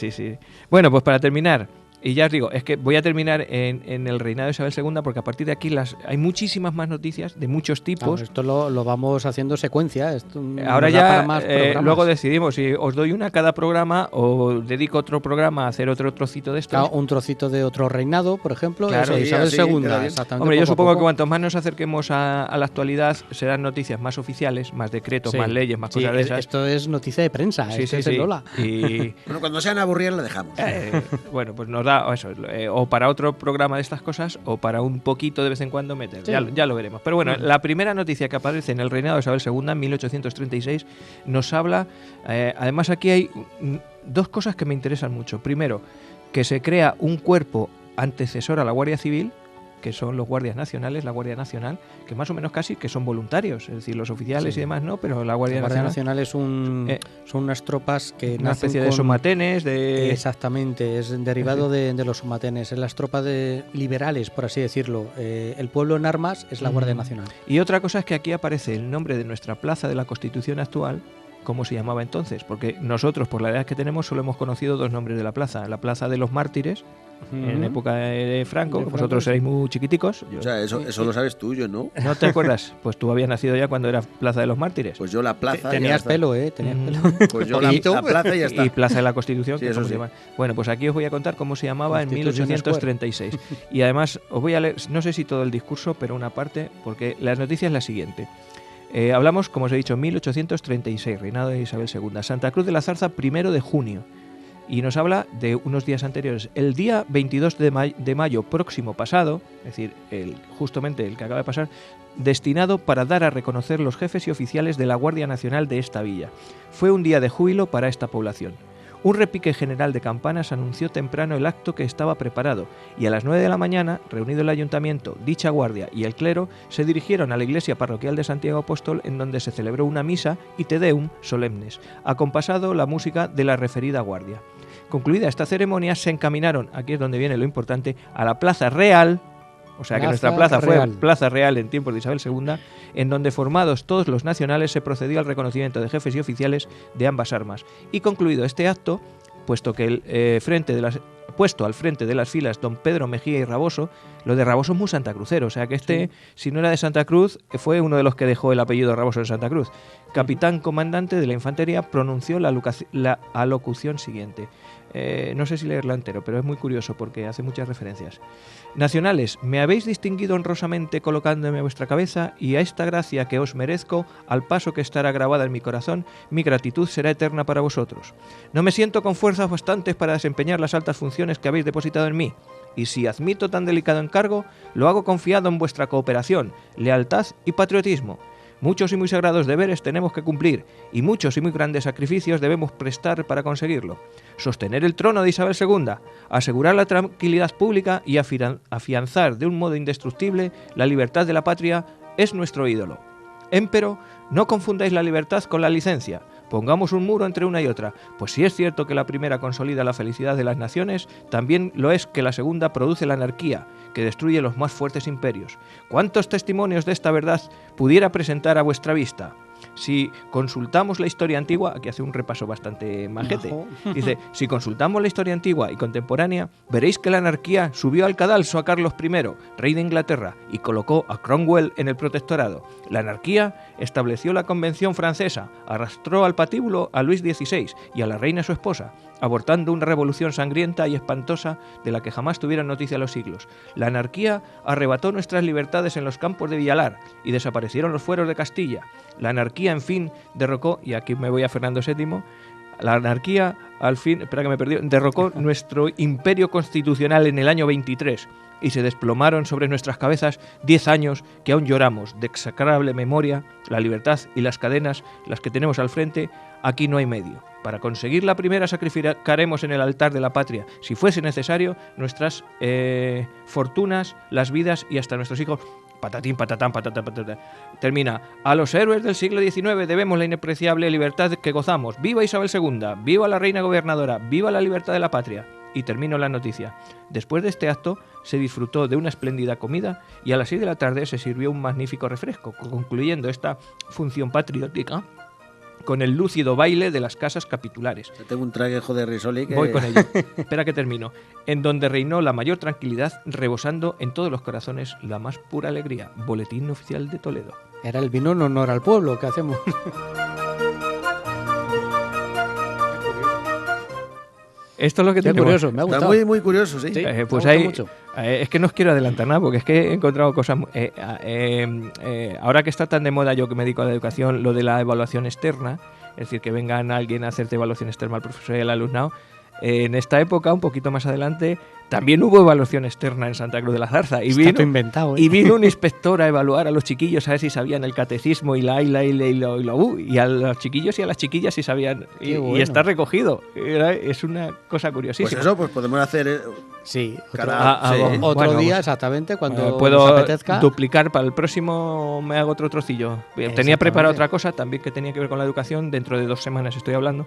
Bueno, pues para terminar, y ya os digo, es que voy a terminar en el reinado de Isabel II, porque a partir de aquí hay muchísimas más noticias de muchos tipos. Esto lo vamos haciendo secuencia. Ahora ya luego decidimos si os doy una a cada programa o dedico otro programa a hacer otro trocito de esto. Un trocito de otro reinado, por ejemplo. Claro, Isabel II. Hombre, yo supongo que cuanto más nos acerquemos a la actualidad, serán noticias más oficiales, más decretos, más leyes, más cosas de esas. Esto es noticia de prensa. Es el Lola. Y bueno, cuando sean aburridas la dejamos. Bueno, pues nos da eso, o para otro programa de estas cosas o para un poquito de vez en cuando meter, ya lo veremos. Pero bueno, la primera noticia que aparece en el reinado de Isabel II en 1836 nos habla, además aquí hay 2 cosas que me interesan mucho. Primero, que se crea un cuerpo antecesor a la Guardia Civil, que son los guardias nacionales, la Guardia Nacional, que más o menos casi que son voluntarios, es decir, los oficiales y demás no, pero la Guardia Nacional son unas tropas que una especie de somatenes, exactamente, es derivado de los somatenes, en las tropas liberales, por así decirlo. El pueblo en armas es la Guardia Nacional. Y otra cosa es que aquí aparece el nombre de nuestra plaza de la Constitución actual, cómo se llamaba entonces, porque nosotros, por la edad que tenemos, solo hemos conocido 2 nombres de la Plaza de los Mártires, en época de Franco, que vosotros seréis muy chiquiticos. O sea, eso lo sabes tú, yo no. ¿No te acuerdas? Pues tú habías nacido ya cuando era Plaza de los Mártires. Pues yo la plaza... Tenías pelo, tenías pelo. Pues yo la plaza y ya está. Y Plaza de la Constitución, sí, que eso se llama. Bueno, pues aquí os voy a contar cómo se llamaba en 1836. Y además, os voy a leer, no sé si todo el discurso, pero una parte, porque la noticia es la siguiente. Hablamos, como os he dicho, 1836, reinado de Isabel II. Santa Cruz de la Zarza, 1 de junio. Y nos habla de unos días anteriores. El día 22 de mayo próximo pasado, es decir, justamente el que acaba de pasar, destinado para dar a reconocer los jefes y oficiales de la Guardia Nacional de esta villa. Fue un día de júbilo para esta población. Un repique general de campanas anunció temprano el acto que estaba preparado, y a las 9 de la mañana, reunido el ayuntamiento, dicha guardia y el clero, se dirigieron a la iglesia parroquial de Santiago Apóstol, en donde se celebró una misa y te deum solemnes, acompasado la música de la referida guardia. Concluida esta ceremonia, se encaminaron, aquí es donde viene lo importante, a la Plaza Real, o sea que nuestra plaza fue Plaza Real en tiempos de Isabel II, en donde, formados todos los nacionales, se procedió al reconocimiento de jefes y oficiales de ambas armas. Y concluido este acto, puesto que puesto al frente de las filas don Pedro Mejía y Raboso. Lo de Raboso es muy santacrucero, o sea que sí. Si no era de Santa Cruz, fue uno de los que dejó el apellido Raboso en Santa Cruz. Capitán comandante de la infantería pronunció la alocución siguiente. No sé si leerla entero, pero es muy curioso porque hace muchas referencias. Nacionales, me habéis distinguido honrosamente colocándome a vuestra cabeza, y a esta gracia que os merezco, al paso que estará grabada en mi corazón, mi gratitud será eterna para vosotros. No me siento con fuerzas bastantes para desempeñar las altas funciones que habéis depositado en mí, y si admito tan delicado encargo, lo hago confiado en vuestra cooperación, lealtad y patriotismo. Muchos y muy sagrados deberes tenemos que cumplir, y muchos y muy grandes sacrificios debemos prestar para conseguirlo. Sostener el trono de Isabel II, asegurar la tranquilidad pública y afianzar de un modo indestructible la libertad de la patria es nuestro ídolo. Empero, no confundáis la libertad con la licencia. Pongamos un muro entre una y otra, pues si es cierto que la primera consolida la felicidad de las naciones, también lo es que la segunda produce la anarquía, que destruye los más fuertes imperios. ¿Cuántos testimonios de esta verdad pudiera presentar a vuestra vista? Si consultamos la historia antigua, aquí hace un repaso bastante majete, dice, si consultamos la historia antigua y contemporánea, veréis que la anarquía subió al cadalso a Carlos I, rey de Inglaterra, y colocó a Cromwell en el protectorado. La anarquía estableció la Convención francesa, arrastró al patíbulo a Luis XVI y a la reina su esposa, abortando una revolución sangrienta y espantosa de la que jamás tuvieron noticia los siglos. La anarquía arrebató nuestras libertades en los campos de Villalar y desaparecieron los fueros de Castilla. La anarquía, en fin, derrocó, y aquí me voy a Fernando VII, la anarquía, al fin, derrocó nuestro imperio constitucional en el año 23 y se desplomaron sobre nuestras cabezas 10 años que aún lloramos de execrable memoria, la libertad y las cadenas, las que tenemos al frente. Aquí no hay medio. Para conseguir la primera sacrificaremos en el altar de la patria, si fuese necesario, nuestras fortunas, las vidas y hasta nuestros hijos. Patatín, patatán, patatán, patatán. Termina. A los héroes del siglo XIX debemos la inapreciable libertad que gozamos. ¡Viva Isabel II! ¡Viva la reina gobernadora! ¡Viva la libertad de la patria! Y termino la noticia. Después de este acto se disfrutó de una espléndida comida y a las 6 de la tarde se sirvió un magnífico refresco, concluyendo esta función patriótica con el lúcido baile de las casas capitulares. Tengo un traguejo de risoli que... Voy con ello. Espera que termino. En donde reinó la mayor tranquilidad, rebosando en todos los corazones la más pura alegría. Boletín Oficial de Toledo. Era el vino en honor al pueblo, ¿qué hacemos? Esto es lo que Qué tenemos. curioso, me ha gustado. Está muy, muy curioso, sí. Sí, Pues me ha ahí, gustado mucho. es que no os quiero adelantar nada, porque es que he encontrado cosas... ahora que está tan de moda, yo que me dedico a la educación, lo de la evaluación externa, es decir, que vengan alguien a hacerte evaluación externa al profesor y al alumnado. En esta época, un poquito más adelante, también hubo evaluación externa en Santa Cruz de la Zarza. Y Está todo inventado, ¿eh? Y vino un inspector a evaluar a los chiquillos a ver si sabían el catecismo y la I, la I, la I, la U y la U. Y a los chiquillos y a las chiquillas si sabían. Y, bueno. y está recogido. Es una cosa curiosísima. Pues eso, pues podemos hacer... Sí, Sí. otro Bueno, día pues, exactamente, cuando puedo nos apetezca. duplicar. Para el próximo me hago otro trocillo. Tenía preparado otra cosa también que tenía que ver con la educación. Dentro de 2 semanas estoy hablando.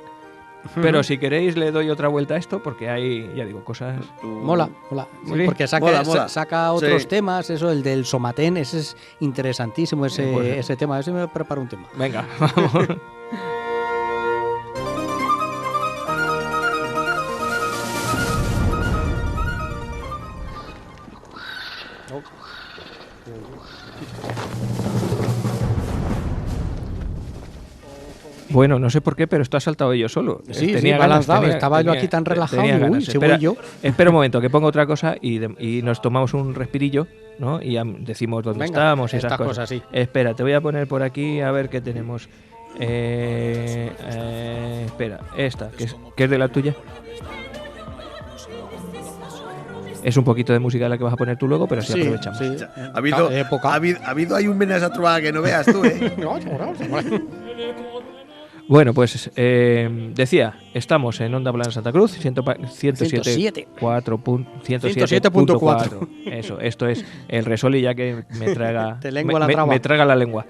Pero si queréis le doy otra vuelta a esto, porque hay, ya digo, cosas... Mola. Sí, Sí. porque saca, Mola. saca otros Sí. temas, eso, el del somatén, ese es interesantísimo, Pues, ese tema. A ver si me preparo un tema. Venga, vamos. Bueno, no sé por qué, pero esto ha saltado yo solo. Sí, Tenía me ha ganas, lanzado. Estaba yo aquí tan relajado. tenía Uy, ganas. si voy yo. Espera un momento, que pongo otra cosa y nos tomamos un respirillo, ¿no? Y ya decimos dónde Venga, estamos y esas estas cosas. cosas, sí. Espera, te voy a poner por aquí a ver qué tenemos. Espera, esta, que es de la tuya. Es un poquito de música la que vas a poner tú luego, pero así Sí, aprovechamos. sí. Ha habido, Época. ha habido ahí un menas a trobar que no veas tú, ¿eh? Bueno, pues decía, estamos en Onda Plana Santa Cruz, 107.4. Eso, esto es el Resoli, ya que me traga, Te lengua la traba. me traga la lengua.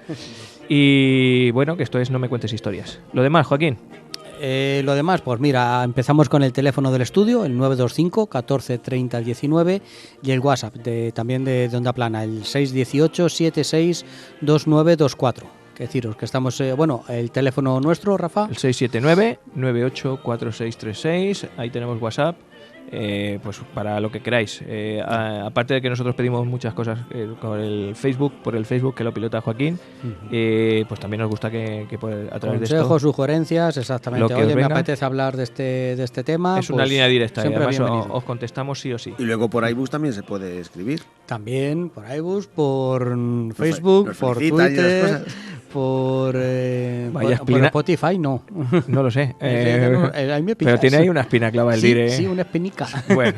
Y bueno, que esto es No me cuentes historias. Lo demás, Joaquín. Lo demás, pues mira, empezamos con el teléfono del estudio, el 925 14 30 19, y el WhatsApp también de Onda Plana, el 618 76 2924. que deciros que estamos, el teléfono nuestro, Rafa. El 679-984636, ahí tenemos WhatsApp. Pues para lo que queráis. Aparte de que nosotros pedimos muchas cosas con el Facebook, por el Facebook que lo pilota Joaquín, pues también nos gusta que a través de esto, consejos, sugerencias, exactamente. Lo que Oye, os me venga. apetece hablar de este tema. es una pues, línea directa y siempre además bienvenido. os contestamos sí o sí. Y luego por iBooks también se puede escribir. También por iBooks, por Facebook, nos por felicitan y esas Twitter, cosas. por Espina. Spotify, no. No lo sé. Ahí me pillas. Pero tiene ahí una espina clava el Sí, dire. sí, una espinica. Bueno,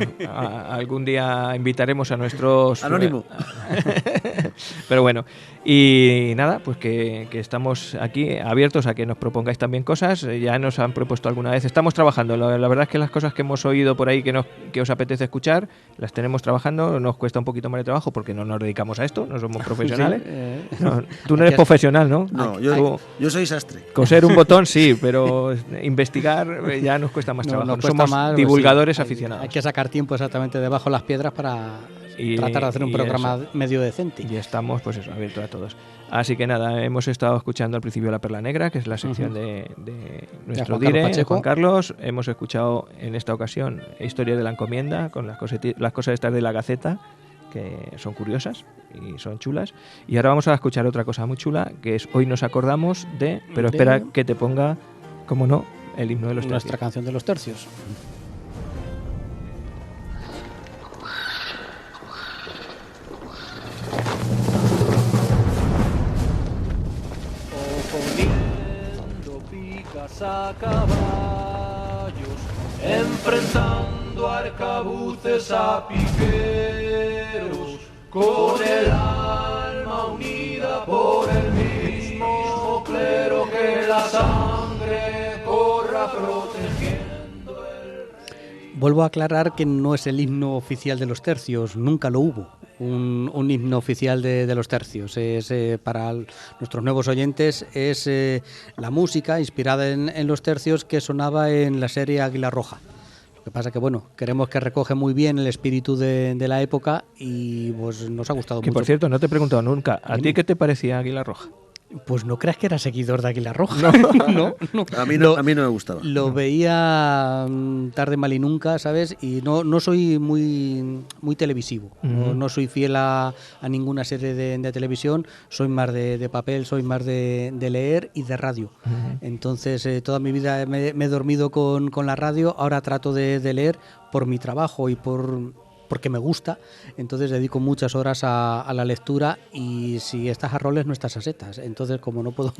algún día invitaremos a nuestros... Anónimo. Pero bueno, y nada, pues que estamos aquí abiertos a que nos propongáis también cosas. Ya nos han propuesto alguna vez. Estamos trabajando. La verdad es que las cosas que hemos oído por ahí que os apetece escuchar, las tenemos trabajando. Nos cuesta un poquito más de trabajo porque no nos dedicamos a esto, no somos profesionales. No, tú no eres profesional, ¿no? No, Tú- yo soy sastre. coser un botón sí, pero investigar ya nos cuesta más No, trabajo. nos cuesta Somos más, pues divulgadores sí. aficionados. Hay que sacar tiempo exactamente debajo de las piedras para Y- tratar de hacer un y programa eso. medio decente. Y estamos, pues eso, abiertos a todos. Así que nada, hemos estado escuchando al principio La Perla Negra, que es la sección de nuestro Juan Carlos dire, de Pacheco. Juan Carlos. Hemos escuchado en esta ocasión Historia de la Encomienda, con las cosas estas de la Gaceta, que son curiosas y son chulas. Y ahora vamos a escuchar otra cosa muy chula, que es Hoy nos acordamos de... Pero espera que te ponga, como no, el himno de los Nuestra tercios. canción de los tercios. Oponiendo picas a caballos, enfrentando arcabuces a piqueros, con el alma unida por el mismo clero, que la sangre corra protegiendo el... Vuelvo a aclarar que no es el himno oficial de los tercios, nunca lo hubo. Un himno oficial de los tercios. Es, para nuestros nuevos oyentes, es la música inspirada en los tercios que sonaba en la serie Águila Roja. Lo que pasa que, bueno, queremos que recoge muy bien el espíritu de la época y pues nos ha gustado Que mucho. por cierto, no te he preguntado nunca, ¿a ti qué te parecía Águila Roja? Pues no creas que era seguidor de Águila Roja. No. A mí no me gustaba. Lo veía tarde, mal y nunca, ¿sabes? Y no soy muy televisivo. No soy fiel a ninguna serie de televisión. Soy más de papel, soy más de leer y de radio. Entonces, toda mi vida me he dormido con la radio. Ahora trato de leer por mi trabajo y porque me gusta, entonces dedico muchas horas a la lectura, y si estás a roles no estás a setas. Entonces, como no puedo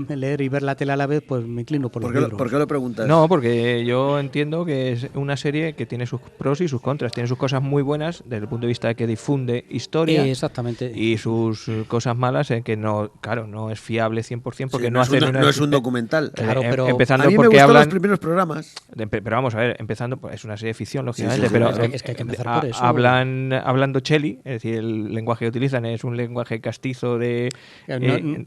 leer y ver la tele a la vez, pues me inclino por los libros. ¿Por qué lo preguntas? No, porque yo entiendo que es una serie que tiene sus pros y sus contras. Tiene sus cosas muy buenas desde el punto de vista de que difunde historia Exactamente. y sus cosas malas en que no, claro, no es fiable 100% porque Sí, no hacen una... no es un documental. Claro, pero empezando A mí me porque gustan hablan... los primeros programas. Pero vamos a ver, empezando, pues, es una serie de ficción, lógicamente, sí, pero es que hay que empezar por eso. hablando Cheli, es decir, el lenguaje que utilizan es un lenguaje castizo de...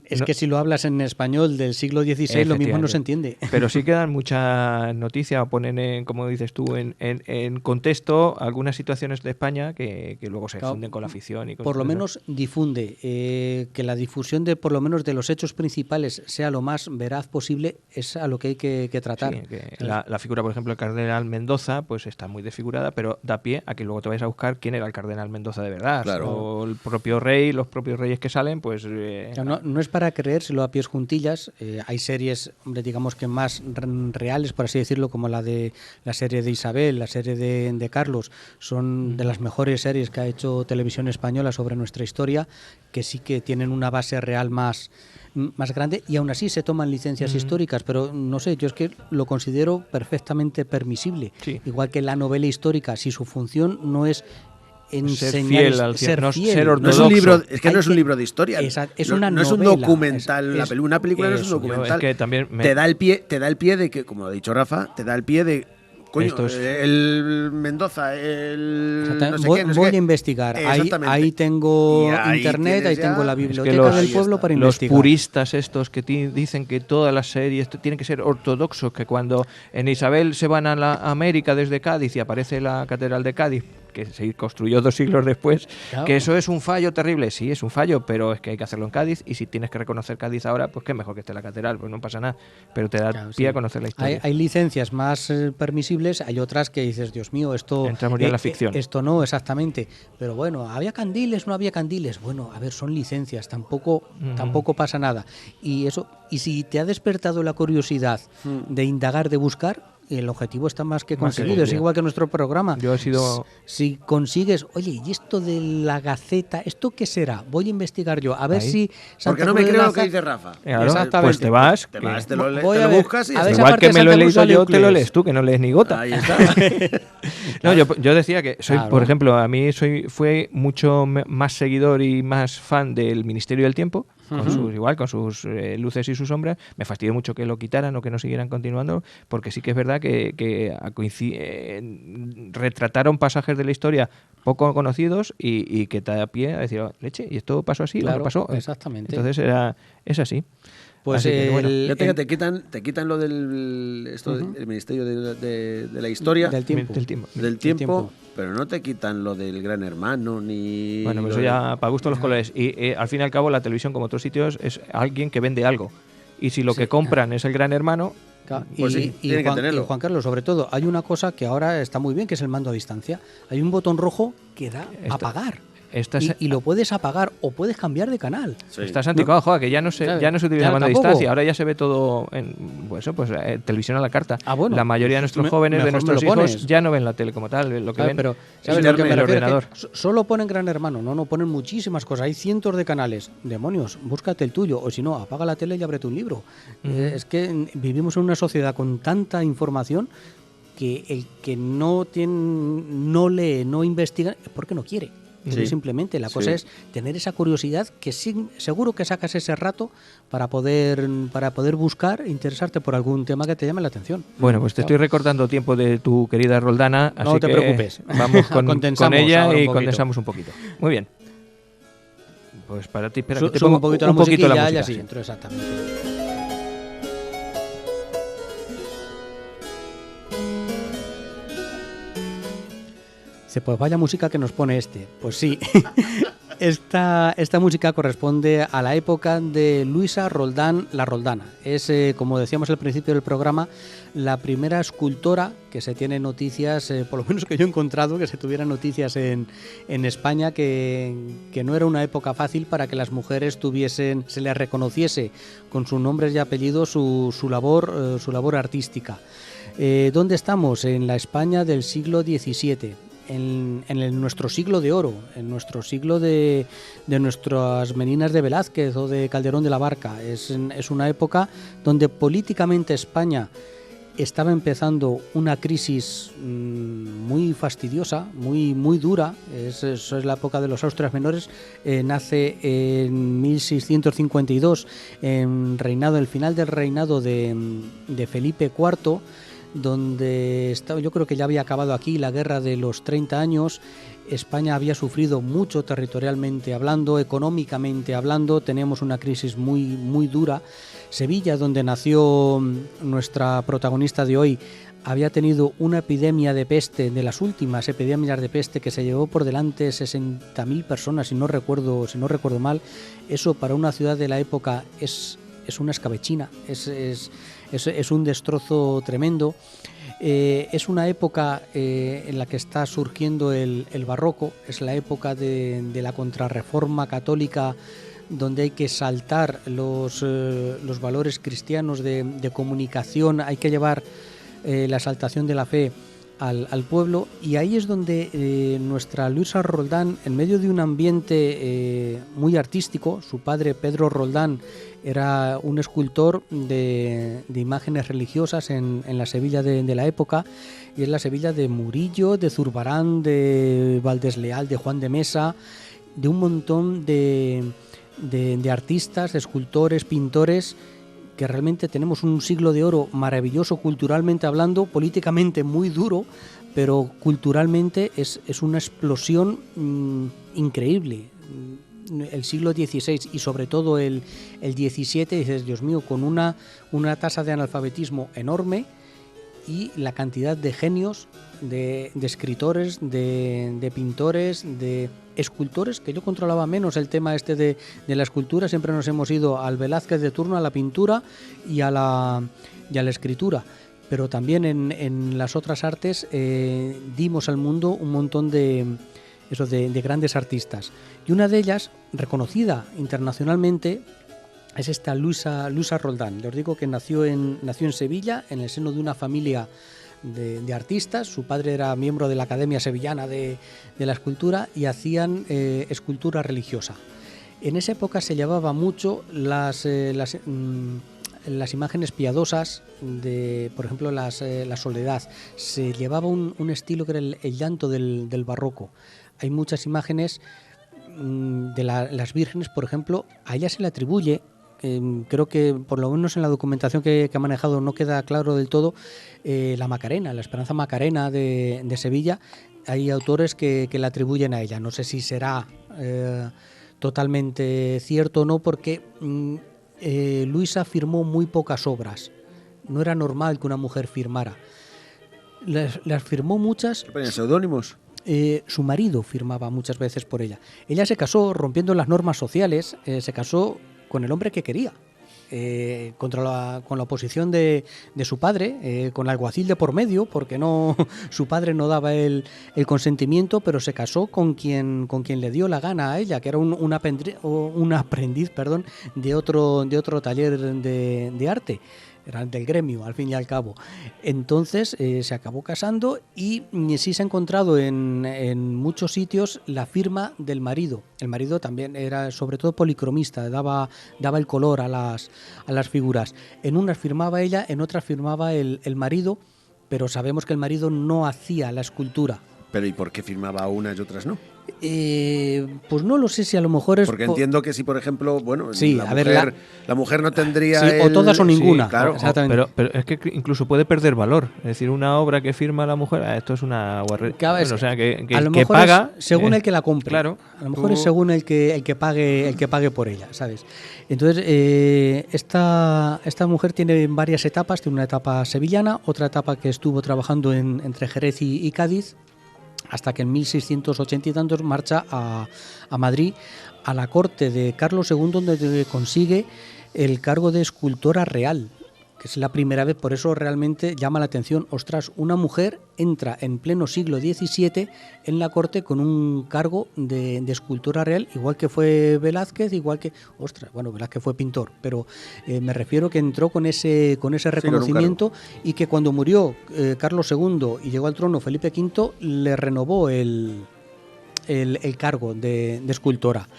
Es que si lo hablas en español del siglo XVI, lo mismo no se entiende. Pero sí que dan mucha noticia, ponen, como dices tú, en contexto algunas situaciones de España que luego se Claro, funden con la ficción. Y con por lo todo eso. menos difunde, que la difusión de por lo menos de los hechos principales sea lo más veraz posible, es a lo que hay que tratar. Sí, que la figura, por ejemplo, del cardenal Mendoza, pues está muy desfigurada, pero da pie a que luego te vayas a buscar quién era el cardenal Mendoza de verdad. Claro. O el propio rey, los propios reyes que salen, pues... No es para creérselo a pies juntillas. Hay series, hombre, digamos que más reales, por así decirlo, como la serie de Isabel, la serie de Carlos, son de las mejores series que ha hecho Televisión Española sobre nuestra historia, que sí que tienen una base real más grande, y aún así se toman licencias históricas, pero no sé, yo es que lo considero perfectamente permisible. Sí. Igual que la novela histórica, si su función no es enseñar, ser fiel al ser no fiel. ser No es ortodoxo. un libro, es que Hay no es un que- libro de historia. Es No- una no es un novela. documental. Es- Una película no es un eso, documental. es que también me- Te da el pie de que, como ha dicho Rafa, te da el pie de coño, Esto es- el Mendoza, el Exactamente. no sé voy qué, no sé voy qué. a investigar. Exactamente. Ahí tengo Y ahí internet, ahí tienes ya- tengo la Es que biblioteca los- del ahí pueblo está. para Los investigar. puristas estos que dicen que todas las series tienen que ser ortodoxos, que cuando en Isabel se van a la América desde Cádiz y aparece la Catedral de Cádiz, que se construyó 2 siglos después, Claro. que eso es un fallo terrible. Sí, es un fallo, pero es que hay que hacerlo en Cádiz, y si tienes que reconocer Cádiz ahora, pues qué mejor que esté la catedral, pues no pasa nada, pero te da Claro, pie sí. a conocer la historia. Hay licencias más permisibles, hay otras que dices, Dios mío, esto... Entramos ya en la ficción. Esto no, exactamente. Pero bueno, ¿había candiles? ¿No había candiles? Bueno, a ver, son licencias, tampoco pasa nada. Y eso, y si te ha despertado la curiosidad de indagar, de buscar, el objetivo está más que Más que conseguido. Es cumplido. igual que nuestro programa. Yo he sido... Si consigues, oye, ¿y esto de la Gaceta? ¿Esto qué será? Voy a investigar yo, a ver Ahí. si... Porque Santa no me Cruz de creo lo Laza- que dice Rafa. Claro, Exactamente. pues te vas. Te que- vas, te lo, Voy te a lo ver, buscas y ya a ver está. si Igual aparte que me de lo he Santa Cruz leído sale yo, te lo Euclides. lees tú, que no lees ni gota. Ahí está. No, yo decía que soy, Claro. por ejemplo, a mí fue mucho más seguidor y más fan del Ministerio del Tiempo, con sus luces y sus sombras. Me fastidió mucho que lo quitaran o que no siguieran continuando, porque sí que es verdad que retrataron pasajes de la historia poco conocidos y que te da pie a decir, "Oh, leche, ¿y esto pasó así o Claro, no pasó?". exactamente. Entonces es así. Pues Así que, bueno. el- Fíjate que te quitan lo del el Ministerio de la Historia, del tiempo. Del tiempo. del tiempo, pero no te quitan lo del Gran Hermano ni... Bueno, pues lo eso ya para gusto los colores. Y al fin y al cabo la televisión, como otros sitios, es alguien que vende algo. Y si lo que compran es el Gran Hermano, Claro, Pues sí, tiene que tenerlo. y Juan Carlos, sobre todo, hay una cosa que ahora está muy bien, que es el mando a distancia. Hay un botón rojo que da a apagar. Y lo puedes apagar o puedes cambiar de canal. Sí. estás anticuado, joder, que ya no se utiliza Ya mando a tampoco. distancia, ahora ya se ve todo en televisión a la carta. Ah, bueno. La mayoría de nuestros jóvenes, de Mejor me nuestros lo hijos, pones. ya no ven la tele como tal, lo que Claro, ven pero es ¿sabes lo que me el refiero? ordenador. Que solo ponen Gran Hermano, no ponen muchísimas cosas. Hay cientos de canales. Demonios, búscate el tuyo. O si no, apaga la tele y ábrete un libro. Es que vivimos en una sociedad con tanta información que el que no lee, no investiga, es porque no quiere. Sí. Simplemente la Sí. cosa es tener esa curiosidad que seguro que sacas ese rato para poder buscar e interesarte por algún tema que te llame la atención. Bueno, pues te estoy recortando tiempo de tu querida Roldana, así No te que preocupes. vamos con Condensamos ella ahora un y poquito. condensamos un poquito. Muy bien. Pues para ti, espera, que te Sube pongo un poquito la un poquito musiquilla la y música. así sí. entro, exactamente. Dice, pues vaya música que nos pone este. Pues sí, esta música corresponde a la época de Luisa Roldán, la Roldana. Es, como decíamos al principio del programa, la primera escultora que se tiene noticias, por lo menos que yo he encontrado, que se tuvieran noticias en España, que no era una época fácil para que las mujeres se les reconociese con sus nombres y apellidos su labor artística. ¿Dónde estamos? En la España del siglo XVII. En nuestro siglo de oro, en nuestro siglo de nuestras Meninas de Velázquez o de Calderón de la Barca. Es una época donde políticamente España estaba empezando una crisis muy fastidiosa, muy dura. Eso es la época de los Austrias menores. Nace en 1652, el final del reinado de Felipe IV, donde yo creo que ya había acabado aquí la guerra de los 30 años. España había sufrido mucho territorialmente hablando, económicamente hablando, teníamos una crisis muy dura. Sevilla, donde nació nuestra protagonista de hoy, había tenido una epidemia de peste, de las últimas epidemias de peste, que se llevó por delante 60.000 personas, si no recuerdo mal. Eso para una ciudad de la época es una escabechina, es un destrozo tremendo. Es una época en la que está surgiendo el barroco, es la época de la contrarreforma católica, donde hay que saltar los valores cristianos de comunicación, hay que llevar la exaltación de la fe al pueblo, y ahí es donde nuestra Luisa Roldán, en medio de un ambiente muy artístico, su padre Pedro Roldán era un escultor de imágenes religiosas en la Sevilla de la época, y es la Sevilla de Murillo, de Zurbarán, de Valdés Leal, de Juan de Mesa, de un montón de artistas, de escultores, pintores, que realmente tenemos un siglo de oro maravilloso culturalmente hablando, políticamente muy duro, pero culturalmente es una explosión increíble. El siglo XVI y sobre todo el XVII, dices, Dios mío, con una tasa de analfabetismo enorme, y la cantidad de genios, de escritores, de pintores, de escultores, que yo controlaba menos el tema de la escultura. Siempre nos hemos ido al Velázquez de turno, a la pintura y a la escritura. Pero también en las otras artes dimos al mundo un montón de grandes artistas. Y una de ellas, reconocida internacionalmente, es esta Luisa Roldán. Les digo que nació en Sevilla, en el seno de una familia de artistas. Su padre era miembro de la Academia Sevillana de la Escultura y hacían escultura religiosa. En esa época se llevaba mucho las imágenes piadosas, por ejemplo, la soledad. Se llevaba un estilo que era el llanto del barroco. Hay muchas imágenes de las vírgenes, por ejemplo, a ella se le atribuye, creo que por lo menos en la documentación que ha manejado no queda claro del todo, la Macarena, la Esperanza Macarena de Sevilla. Hay autores que la atribuyen a ella. No sé si será totalmente cierto o no, porque Luisa firmó muy pocas obras. No era normal que una mujer firmara. Las firmó muchas. ¿Qué ponían, seudónimos? Su marido firmaba muchas veces por ella. Ella se casó rompiendo las normas sociales, se casó con el hombre que quería, con la oposición de su padre, con el alguacil de por medio, porque su padre no daba el consentimiento, pero se casó con quien le dio la gana a ella, que era un aprendiz de otro taller de arte. Eran del gremio, al fin y al cabo. Entonces se acabó casando y sí se ha encontrado en muchos sitios la firma del marido. El marido también era sobre todo policromista, daba el color a las figuras. En unas firmaba ella, en otras firmaba el marido, pero sabemos que el marido no hacía la escultura. ¿Pero y por qué firmaba unas y otras no? Pues no lo sé, si a lo mejor es... Porque entiendo que si, por ejemplo, bueno, sí, la mujer no tendría... Sí, o todas o ninguna. Sí, claro. Exactamente. Pero es que incluso puede perder valor. Es decir, una obra que firma la mujer, esto es una guarrería. Bueno, o sea, que a lo mejor paga... es según el que la compre. Claro. A lo mejor es según el que pague por ella, ¿sabes? Entonces, esta mujer tiene varias etapas. Tiene una etapa sevillana, otra etapa que estuvo trabajando entre Jerez y Cádiz, hasta que en 1680 y tantos marcha a Madrid, a la corte de Carlos II, donde consigue el cargo de escultora real, que es la primera vez. Por eso realmente llama la atención. Ostras, una mujer entra en pleno siglo XVII en la corte con un cargo de escultora real, igual que fue Velázquez, igual que... Ostras, bueno, Velázquez fue pintor, pero me refiero que entró con ese reconocimiento, y que cuando murió Carlos II y llegó al trono Felipe V, le renovó el cargo de escultora.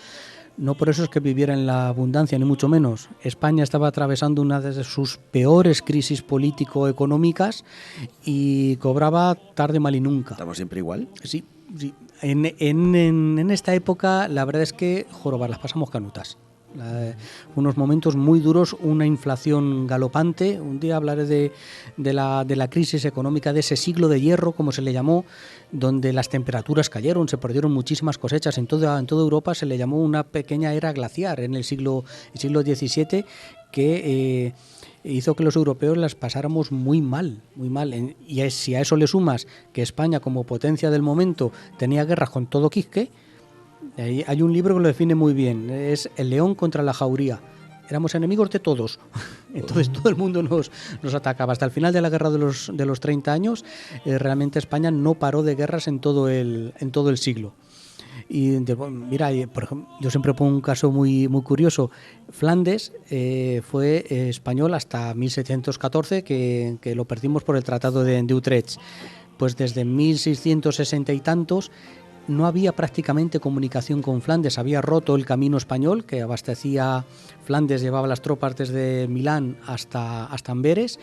No por eso es que viviera en la abundancia, ni mucho menos. España estaba atravesando una de sus peores crisis político-económicas y cobraba tarde, mal y nunca. ¿Estamos siempre igual? Sí. En esta época la verdad es que jorobar, las pasamos canutas. Unos momentos muy duros, una inflación galopante. Un día hablaré de la crisis económica, de ese siglo de hierro, como se le llamó, donde las temperaturas cayeron, se perdieron muchísimas cosechas en toda Europa. Se le llamó una pequeña era glaciar en el siglo XVII, que hizo que los europeos las pasáramos muy mal. Y si a eso le sumas que España, como potencia del momento, tenía guerras con todo Quisque. Hay un libro que lo define muy bien, es El león contra la jauría. Éramos enemigos de todos, entonces todo el mundo nos atacaba. Hasta el final de la guerra de los 30 años, realmente España no paró de guerras en todo el siglo. Y mira, por ejemplo, yo siempre pongo un caso muy, muy curioso. Flandes fue español hasta 1714, que lo perdimos por el Tratado de Utrecht. Pues desde 1660 y tantos no había prácticamente comunicación con Flandes. Había roto el camino español que abastecía Flandes, llevaba las tropas desde Milán hasta Amberes,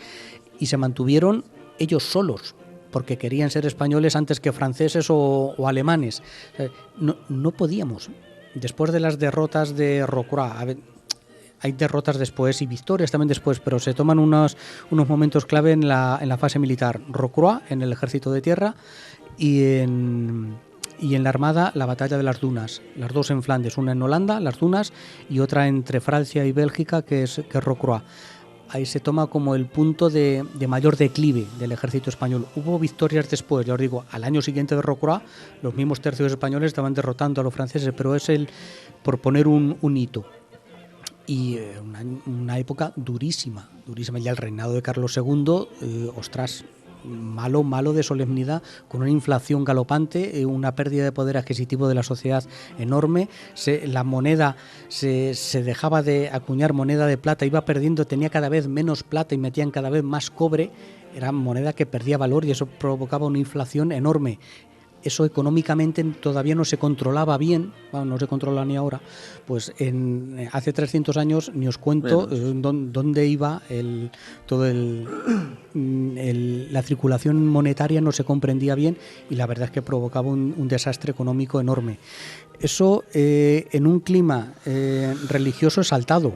y se mantuvieron ellos solos porque querían ser españoles antes que franceses o alemanes. No podíamos. Después de las derrotas de Rocroi, hay derrotas después y victorias también después, pero se toman unos momentos clave en la fase militar. Rocroi en el ejército de tierra, y en la Armada la batalla de las Dunas, las dos en Flandes, una en Holanda, las Dunas, y otra entre Francia y Bélgica, que es Rocroi. ahí se toma como el punto de mayor declive del ejército español. Hubo victorias después, ya os digo, al año siguiente de Rocroi, los mismos tercios españoles estaban derrotando a los franceses, pero es por poner un hito. Y una época durísima. Y el reinado de Carlos II, ostras, malo de solemnidad, con una inflación galopante, una pérdida de poder adquisitivo de la sociedad enorme. La moneda se dejaba de acuñar moneda de plata, iba perdiendo, tenía cada vez menos plata y metían cada vez más cobre. Era moneda que perdía valor y eso provocaba una inflación enorme. Eso económicamente todavía no se controlaba bien, bueno, no se controla ni ahora, pues hace 300 años ni os cuento dónde iba la circulación monetaria, no se comprendía bien y la verdad es que provocaba un desastre económico enorme. Eso en un clima religioso exaltado,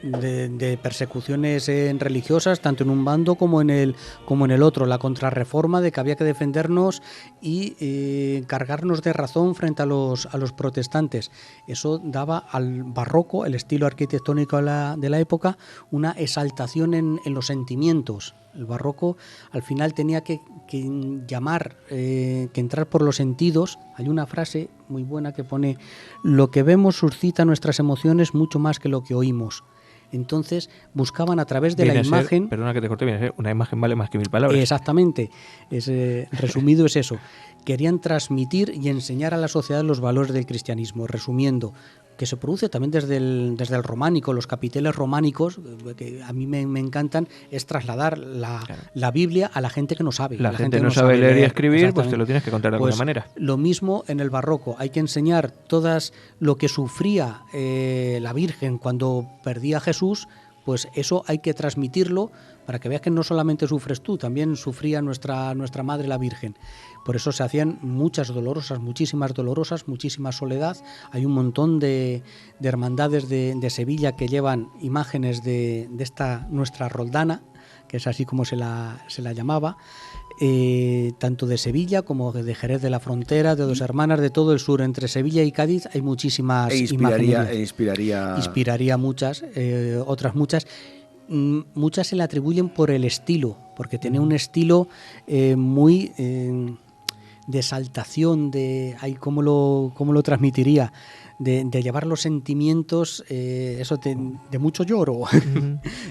de persecuciones religiosas, tanto en un bando como en el otro, la contrarreforma de que había que defendernos y cargarnos de razón frente a los protestantes. Eso daba al barroco, el estilo arquitectónico de la época, una exaltación en los sentimientos. El barroco al final tenía que llamar, que entrar por los sentidos. Hay una frase muy buena que pone: lo que vemos suscita nuestras emociones mucho más que lo que oímos. Entonces buscaban a través de la imagen... Perdona que te corte, viene a ser una imagen vale más que 1000 palabras. Exactamente, resumido es eso. Querían transmitir y enseñar a la sociedad los valores del cristianismo, resumiendo, que se produce también desde el románico, los capiteles románicos, que a mí me encantan, es trasladar la Biblia a la gente que no sabe. La gente no sabe leer y escribir, pues te lo tienes que contar de alguna manera. Lo mismo en el barroco, hay que enseñar todas lo que sufría la Virgen cuando perdía a Jesús, pues eso hay que transmitirlo para que veas que no solamente sufres tú, también sufría nuestra Madre la Virgen. Por eso se hacían muchísimas dolorosas, muchísima soledad. Hay un montón de hermandades de Sevilla que llevan imágenes de esta nuestra Roldana, que es así como se la llamaba, tanto de Sevilla como de Jerez de la Frontera, de Dos Hermanas, de todo el sur. Entre Sevilla y Cádiz hay muchísimas imágenes. Inspiraría muchas, otras muchas. Muchas se le atribuyen por el estilo, porque tenía un estilo muy de exaltación, ¿cómo lo transmitiría? De llevar los sentimientos, de mucho lloro.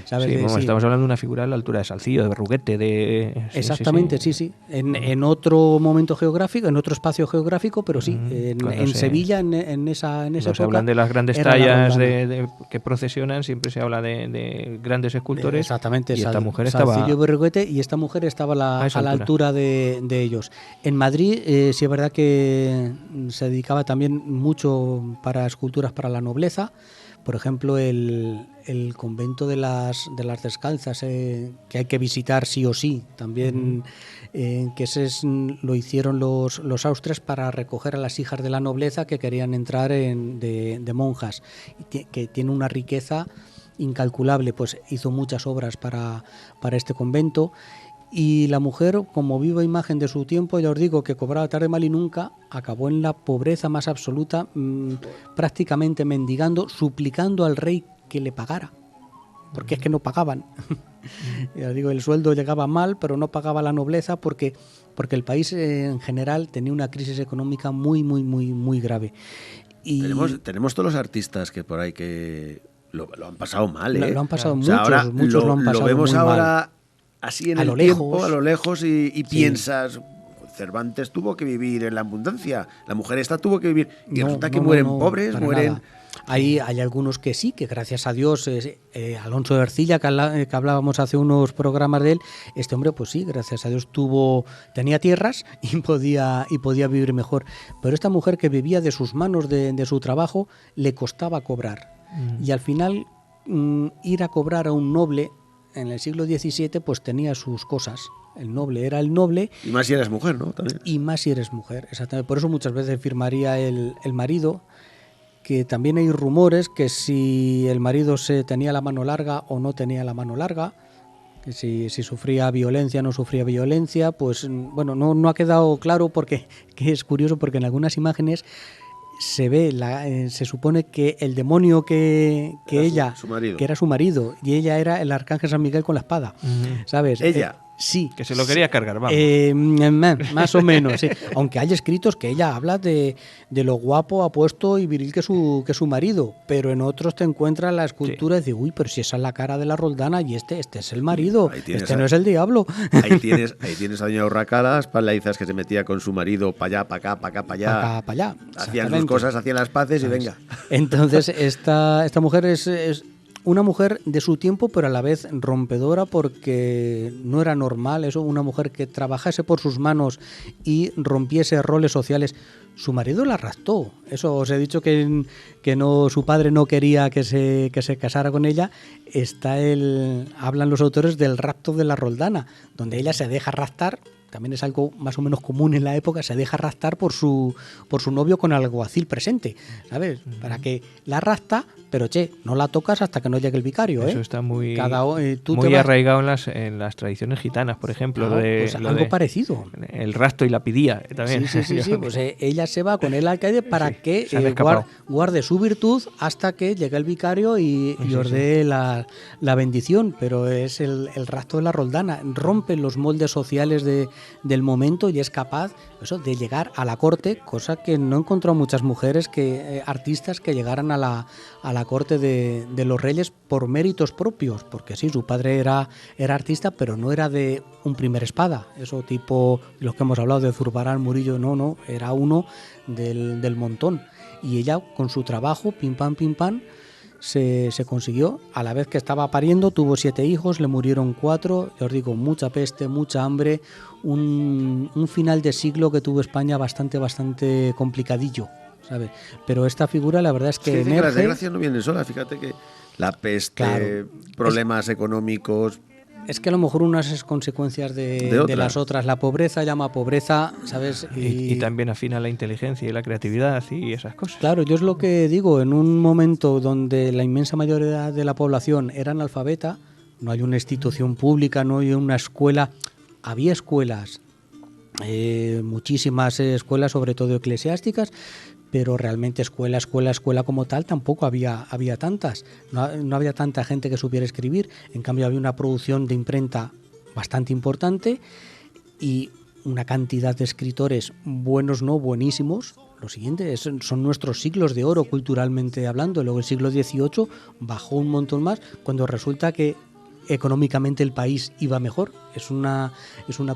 ¿Sabes? Sí, estamos hablando de una figura a la altura de Salcillo, de Berruguete. Exactamente, sí. En otro momento geográfico, en otro espacio geográfico, pero sí, en Sevilla, en esa época. Se hablan de las grandes tallas que procesionan, siempre se habla de grandes escultores. Exactamente, y esta mujer estaba... Salcillo, Berruguete, y esta mujer estaba a la altura de ellos. En Madrid, sí es verdad que se dedicaba también mucho para esculturas para la nobleza. Por ejemplo, el convento de las Descalzas, que hay que visitar sí o sí, también lo hicieron los austres para recoger a las hijas de la nobleza que querían entrar de monjas, que tiene una riqueza incalculable. Pues hizo muchas obras para este convento. Y la mujer, como viva imagen de su tiempo, ya os digo que cobraba tarde, mal y nunca, acabó en la pobreza más absoluta, prácticamente mendigando, suplicando al rey que le pagara, porque es que no pagaban. Ya os digo, el sueldo llegaba mal, pero no pagaba la nobleza porque el país en general tenía una crisis económica muy grave. Y tenemos todos los artistas que por ahí que lo han pasado mal, ¿eh? Lo han pasado muchos, ahora muchos lo han pasado lo vemos muy ahora mal. Así en el tiempo, a lo lejos, y piensas, Cervantes tuvo que vivir en la abundancia, la mujer esta tuvo que vivir, y resulta que mueren pobres, mueren... Nada. Hay algunos que sí, que gracias a Dios, Alonso de Ercilla, que hablábamos hace unos programas de él, este hombre pues sí, gracias a Dios tenía tierras y podía vivir mejor. Pero esta mujer que vivía de sus manos, de su trabajo, le costaba cobrar. Y al final ir a cobrar a un noble en el siglo XVII pues tenía sus cosas. El noble era el noble. Y más si eres mujer, ¿no? También. Y más si eres mujer, exactamente. Por eso muchas veces firmaría el marido, que también hay rumores que si el marido tenía la mano larga o no tenía la mano larga, que si sufría violencia o no sufría violencia, pues bueno, no ha quedado claro, porque que es curioso, porque en algunas imágenes se ve, se supone que el demonio que Era ella, su marido. que era su marido, y ella era el arcángel San Miguel con la espada, ¿sabes? Ella. Sí. Que se lo quería cargar, vamos. Más o menos, sí. Aunque hay escritos que ella habla de lo guapo, apuesto y viril que su marido, pero en otros te encuentras la escultura y dices, uy, pero si esa es la cara de la Roldana y este es el marido, Ahí tienes este no es el diablo. Ahí tienes a doña Urraca, Palaizas, que se metía con su marido para allá, para acá, para acá, para allá. Pa' acá, pa' allá. Hacían sus Exactamente. cosas, hacían las paces y venga. Entonces, esta mujer es una mujer de su tiempo, pero a la vez rompedora, porque no era normal eso, una mujer que trabajase por sus manos y rompiese roles sociales. Su marido la raptó. Eso os he dicho que no, su padre no quería que se casara con ella. Hablan los autores del rapto de la Roldana, donde ella se deja raptar. También es algo más o menos común en la época, se deja raptar por su novio con alguacil presente, ¿sabes? Para que la rapta, pero no la tocas hasta que no llegue el vicario, ¿eh? Eso está muy, tú muy te vas- arraigado en las tradiciones gitanas, por ejemplo. Ah, pues algo parecido. El rastro y la pidía también. Sí. Pues ella se va con el alcaide para Sí, que se han escapado. guarde su virtud hasta que llegue el vicario y os dé la bendición. Pero es el rastro de la Roldana. Rompe los moldes sociales del momento y es capaz de llegar a la corte, cosa que no he encontrado muchas mujeres, artistas que llegaran a la corte de los reyes por méritos propios. Porque sí, su padre era artista, pero no era de un primer espada. Eso tipo los que hemos hablado de Zurbarán, Murillo, no, era uno del montón. Y ella, con su trabajo, pim pam, se consiguió. A la vez que estaba pariendo, tuvo 7 hijos, le murieron 4. Ya os digo, mucha peste, mucha hambre. Un final de siglo que tuvo España bastante complicadillo, ¿sabes? Pero esta figura, la verdad es que Dicen que las emerge. desgracias no vienen solas. Fíjate que la peste, Claro. problemas económicos. Es que a lo mejor unas es consecuencias de otras. las otras. La pobreza llama pobreza, ¿sabes? Y también afina la inteligencia y la creatividad y esas cosas. Claro, yo es lo que digo, en un momento donde la inmensa mayoría de la población era analfabeta, no hay una institución pública, no hay una escuela. Había escuelas, muchísimas escuelas, sobre todo eclesiásticas, pero realmente escuela como tal tampoco había tantas. No había tanta gente que supiera escribir. En cambio había una producción de imprenta bastante importante y una cantidad de escritores buenos, no buenísimos. Lo siguiente son nuestros siglos de oro culturalmente hablando. Luego el siglo XVIII bajó un montón más cuando resulta que económicamente el país iba mejor. Es una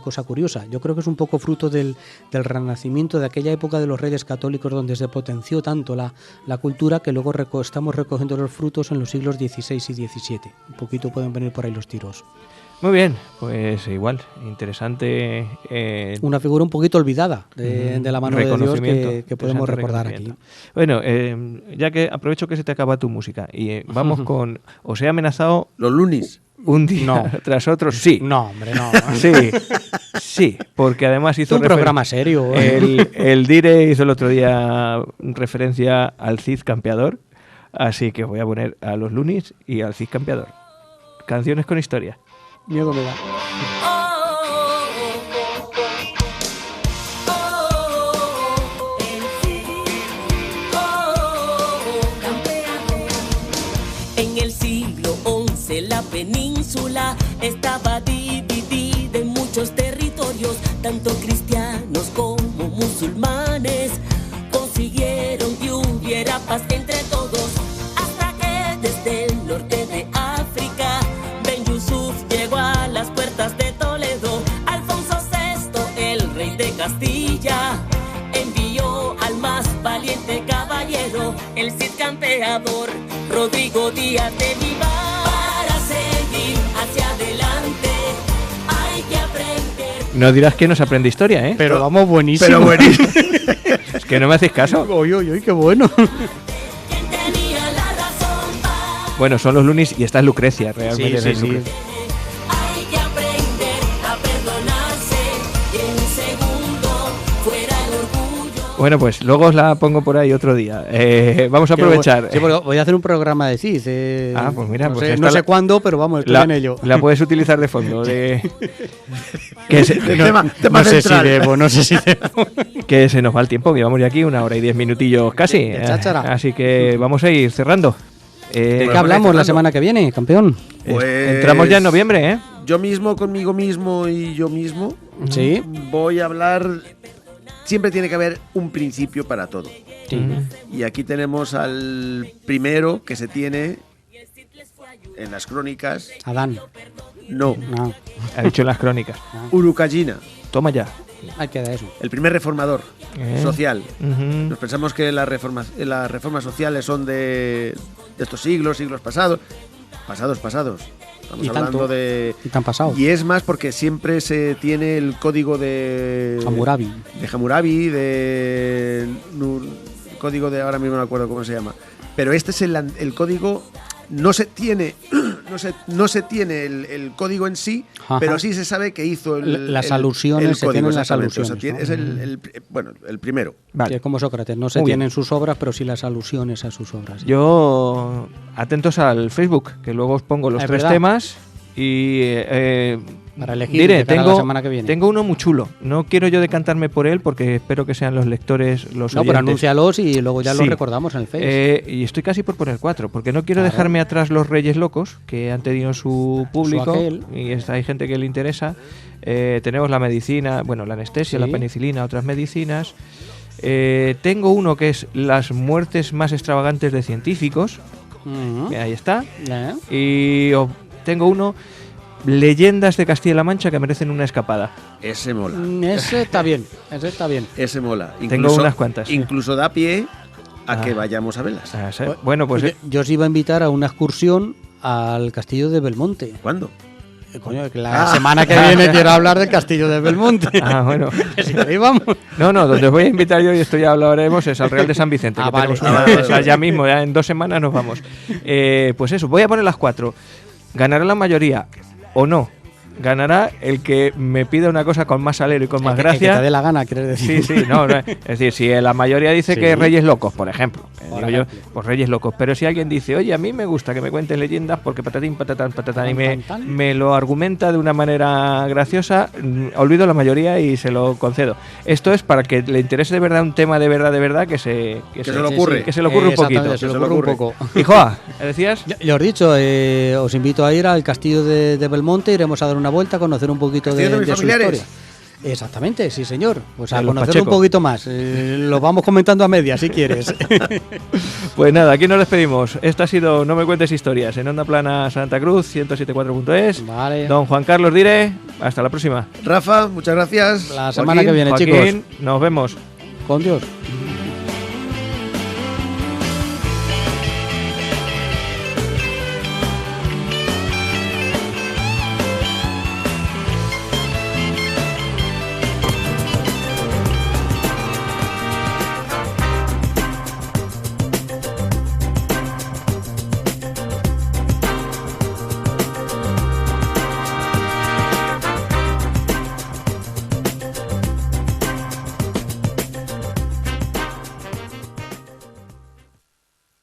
cosa curiosa. Yo creo que es un poco fruto del renacimiento de aquella época de los reyes católicos, donde se potenció tanto la cultura, que luego estamos recogiendo los frutos en los siglos XVI y XVII. Un poquito pueden venir por ahí los tiros. Muy bien, pues igual, interesante. Una figura un poquito olvidada de la mano de Dios reconocimiento, que podemos interesante recordar aquí. reconocimiento. Bueno, ya que aprovecho que se te acaba tu música y vamos con Os he amenazado Los lunis. un día No. tras otro. Sí, No, hombre, no. sí, porque además Es hizo un programa serio. el Dire hizo el otro día referencia al Cid Campeador, así que voy a poner a los Lunis y al Cid Campeador. Canciones con historia. Miedo me da. En el siglo XI la península estaba dividida en muchos territorios, tanto cristianos como musulmanes consiguieron que hubiera paz entre todos, hasta que desde el norte de África Ben Yusuf llegó a las puertas de Toledo. Alfonso VI, el rey de Castilla, envió al más valiente caballero, el Cid Campeador, Rodrigo Díaz de Vivar. Para seguir hacia adelante hay que aprender. No dirás que no se aprende historia, ¿eh? Pero vamos, buenísimo. Pero buenísimo. Es que no me haces caso. Uy, qué bueno. ¿Quién tenía la razón? Bueno, son los Lunis y esta es Lucrecia, realmente. Sí, es sí, Lucrecia. Hay que aprender a perdonarse y en un segundo fuera el orgullo. Bueno, pues luego os la pongo por ahí otro día. Vamos a aprovechar. Sí, porque voy a hacer un programa de CIS. Pues mira, no pues sé, esta no sé cuándo, pero vamos, estoy en ello. La puedes utilizar de fondo. No sé si debo. Que se nos va el tiempo, que llevamos ya aquí 1 hora y 10 minutillos casi. Cháchara. Así que vamos a ir cerrando. ¿De qué hablamos la semana que viene, campeón? Pues entramos ya en noviembre, ¿eh? Yo mismo, conmigo mismo y yo mismo, Sí. voy a hablar. Siempre tiene que haber un principio para todo. Sí. Y aquí tenemos al primero que se tiene en las crónicas. Adán. No, No, Ha dicho en las crónicas. Urucallina, Toma ya. hay que dar eso. el primer reformador social. Ujú. Nos pensamos que las reformas sociales son de estos siglos pasados. Pasados. Estamos Y hablando tanto. de... Y te han pasado. Y es más porque siempre se tiene el código de... Hammurabi. De Hammurabi, código de... Ahora mismo no me acuerdo cómo se llama. Pero este es el código... No se tiene el código en sí, Ajá. pero sí se sabe que hizo Las alusiones, se tienen las exactamente. O sea, alusiones, ¿no? es el primero. Vale. Sí, es como Sócrates, no se Muy bien. tienen sus obras, pero sí las alusiones a sus obras. Yo, atentos al Facebook, que luego os pongo los Es 3 verdad. temas y Para elegir diré, de cara a la semana que viene. tengo uno muy chulo. No quiero yo decantarme por él porque espero que sean los lectores los No, pero oyentes. anúncialos y luego ya Sí. los recordamos en el Face. Y estoy casi por poner 4, porque no quiero Claro. dejarme atrás los Reyes Locos, que han tenido su público aquel. y hay gente que le interesa. Tenemos la medicina, bueno, la anestesia, Sí. la penicilina, otras medicinas. Tengo uno que es las muertes más extravagantes de científicos, Ujú. ahí está. Ya. Y tengo uno, leyendas de Castilla-La Mancha que merecen una escapada. Ese mola. Ese está bien, ese está bien. Ese mola. Tengo unas cuantas, sí. Incluso da pie a que Ah. vayamos a verlas. Bueno, pues Yo os iba a invitar a una excursión al castillo de Belmonte. ¿Cuándo? Coño, que la semana que viene quiero hablar del castillo de Belmonte. bueno. Que si queréis vamos. No, donde os voy a invitar yo, y esto ya hablaremos, es al Real de San Vicente. Ah, que vale. tenemos una- o sea, ya mismo, ya en 2 semanas nos vamos. Pues eso, voy a poner las 4. ¿Ganará la mayoría o no? Ganará el que me pida una cosa con más salero y con más El que gracia. te dé la gana, quieres decir. Sí, no, es decir, si la mayoría dice Sí. que Reyes Locos, por ejemplo, Por digo yo, ejemplo. pues Reyes Locos, pero si alguien dice, oye, a mí me gusta que me cuenten leyendas porque patatín, patatán, patatán, y me lo argumenta de una manera graciosa, olvido la mayoría y se lo concedo. Esto es para que le interese de verdad un tema de verdad que se se le ocurre. que se le ocurre un Exactamente, poquito. se le Se le ocurre un ocurre. poco. Y Joa, ¿decías? Ya os he dicho, os invito a ir al castillo de Belmonte, iremos a dar una vuelta, a conocer un poquito ¿Castillo de mis su familiares? historia. Exactamente, sí señor. Pues De a los conocerlo un Pacheco. poquito más. Lo vamos comentando a media, si quieres. Pues nada, aquí nos despedimos. Esto ha sido No me cuentes historias en Onda Plana Santa Cruz, 107.4.es. Vale. Don Juan Carlos Dire, hasta la próxima. Rafa, muchas gracias. La semana que viene, Joaquín, chicos. nos vemos. Con Dios.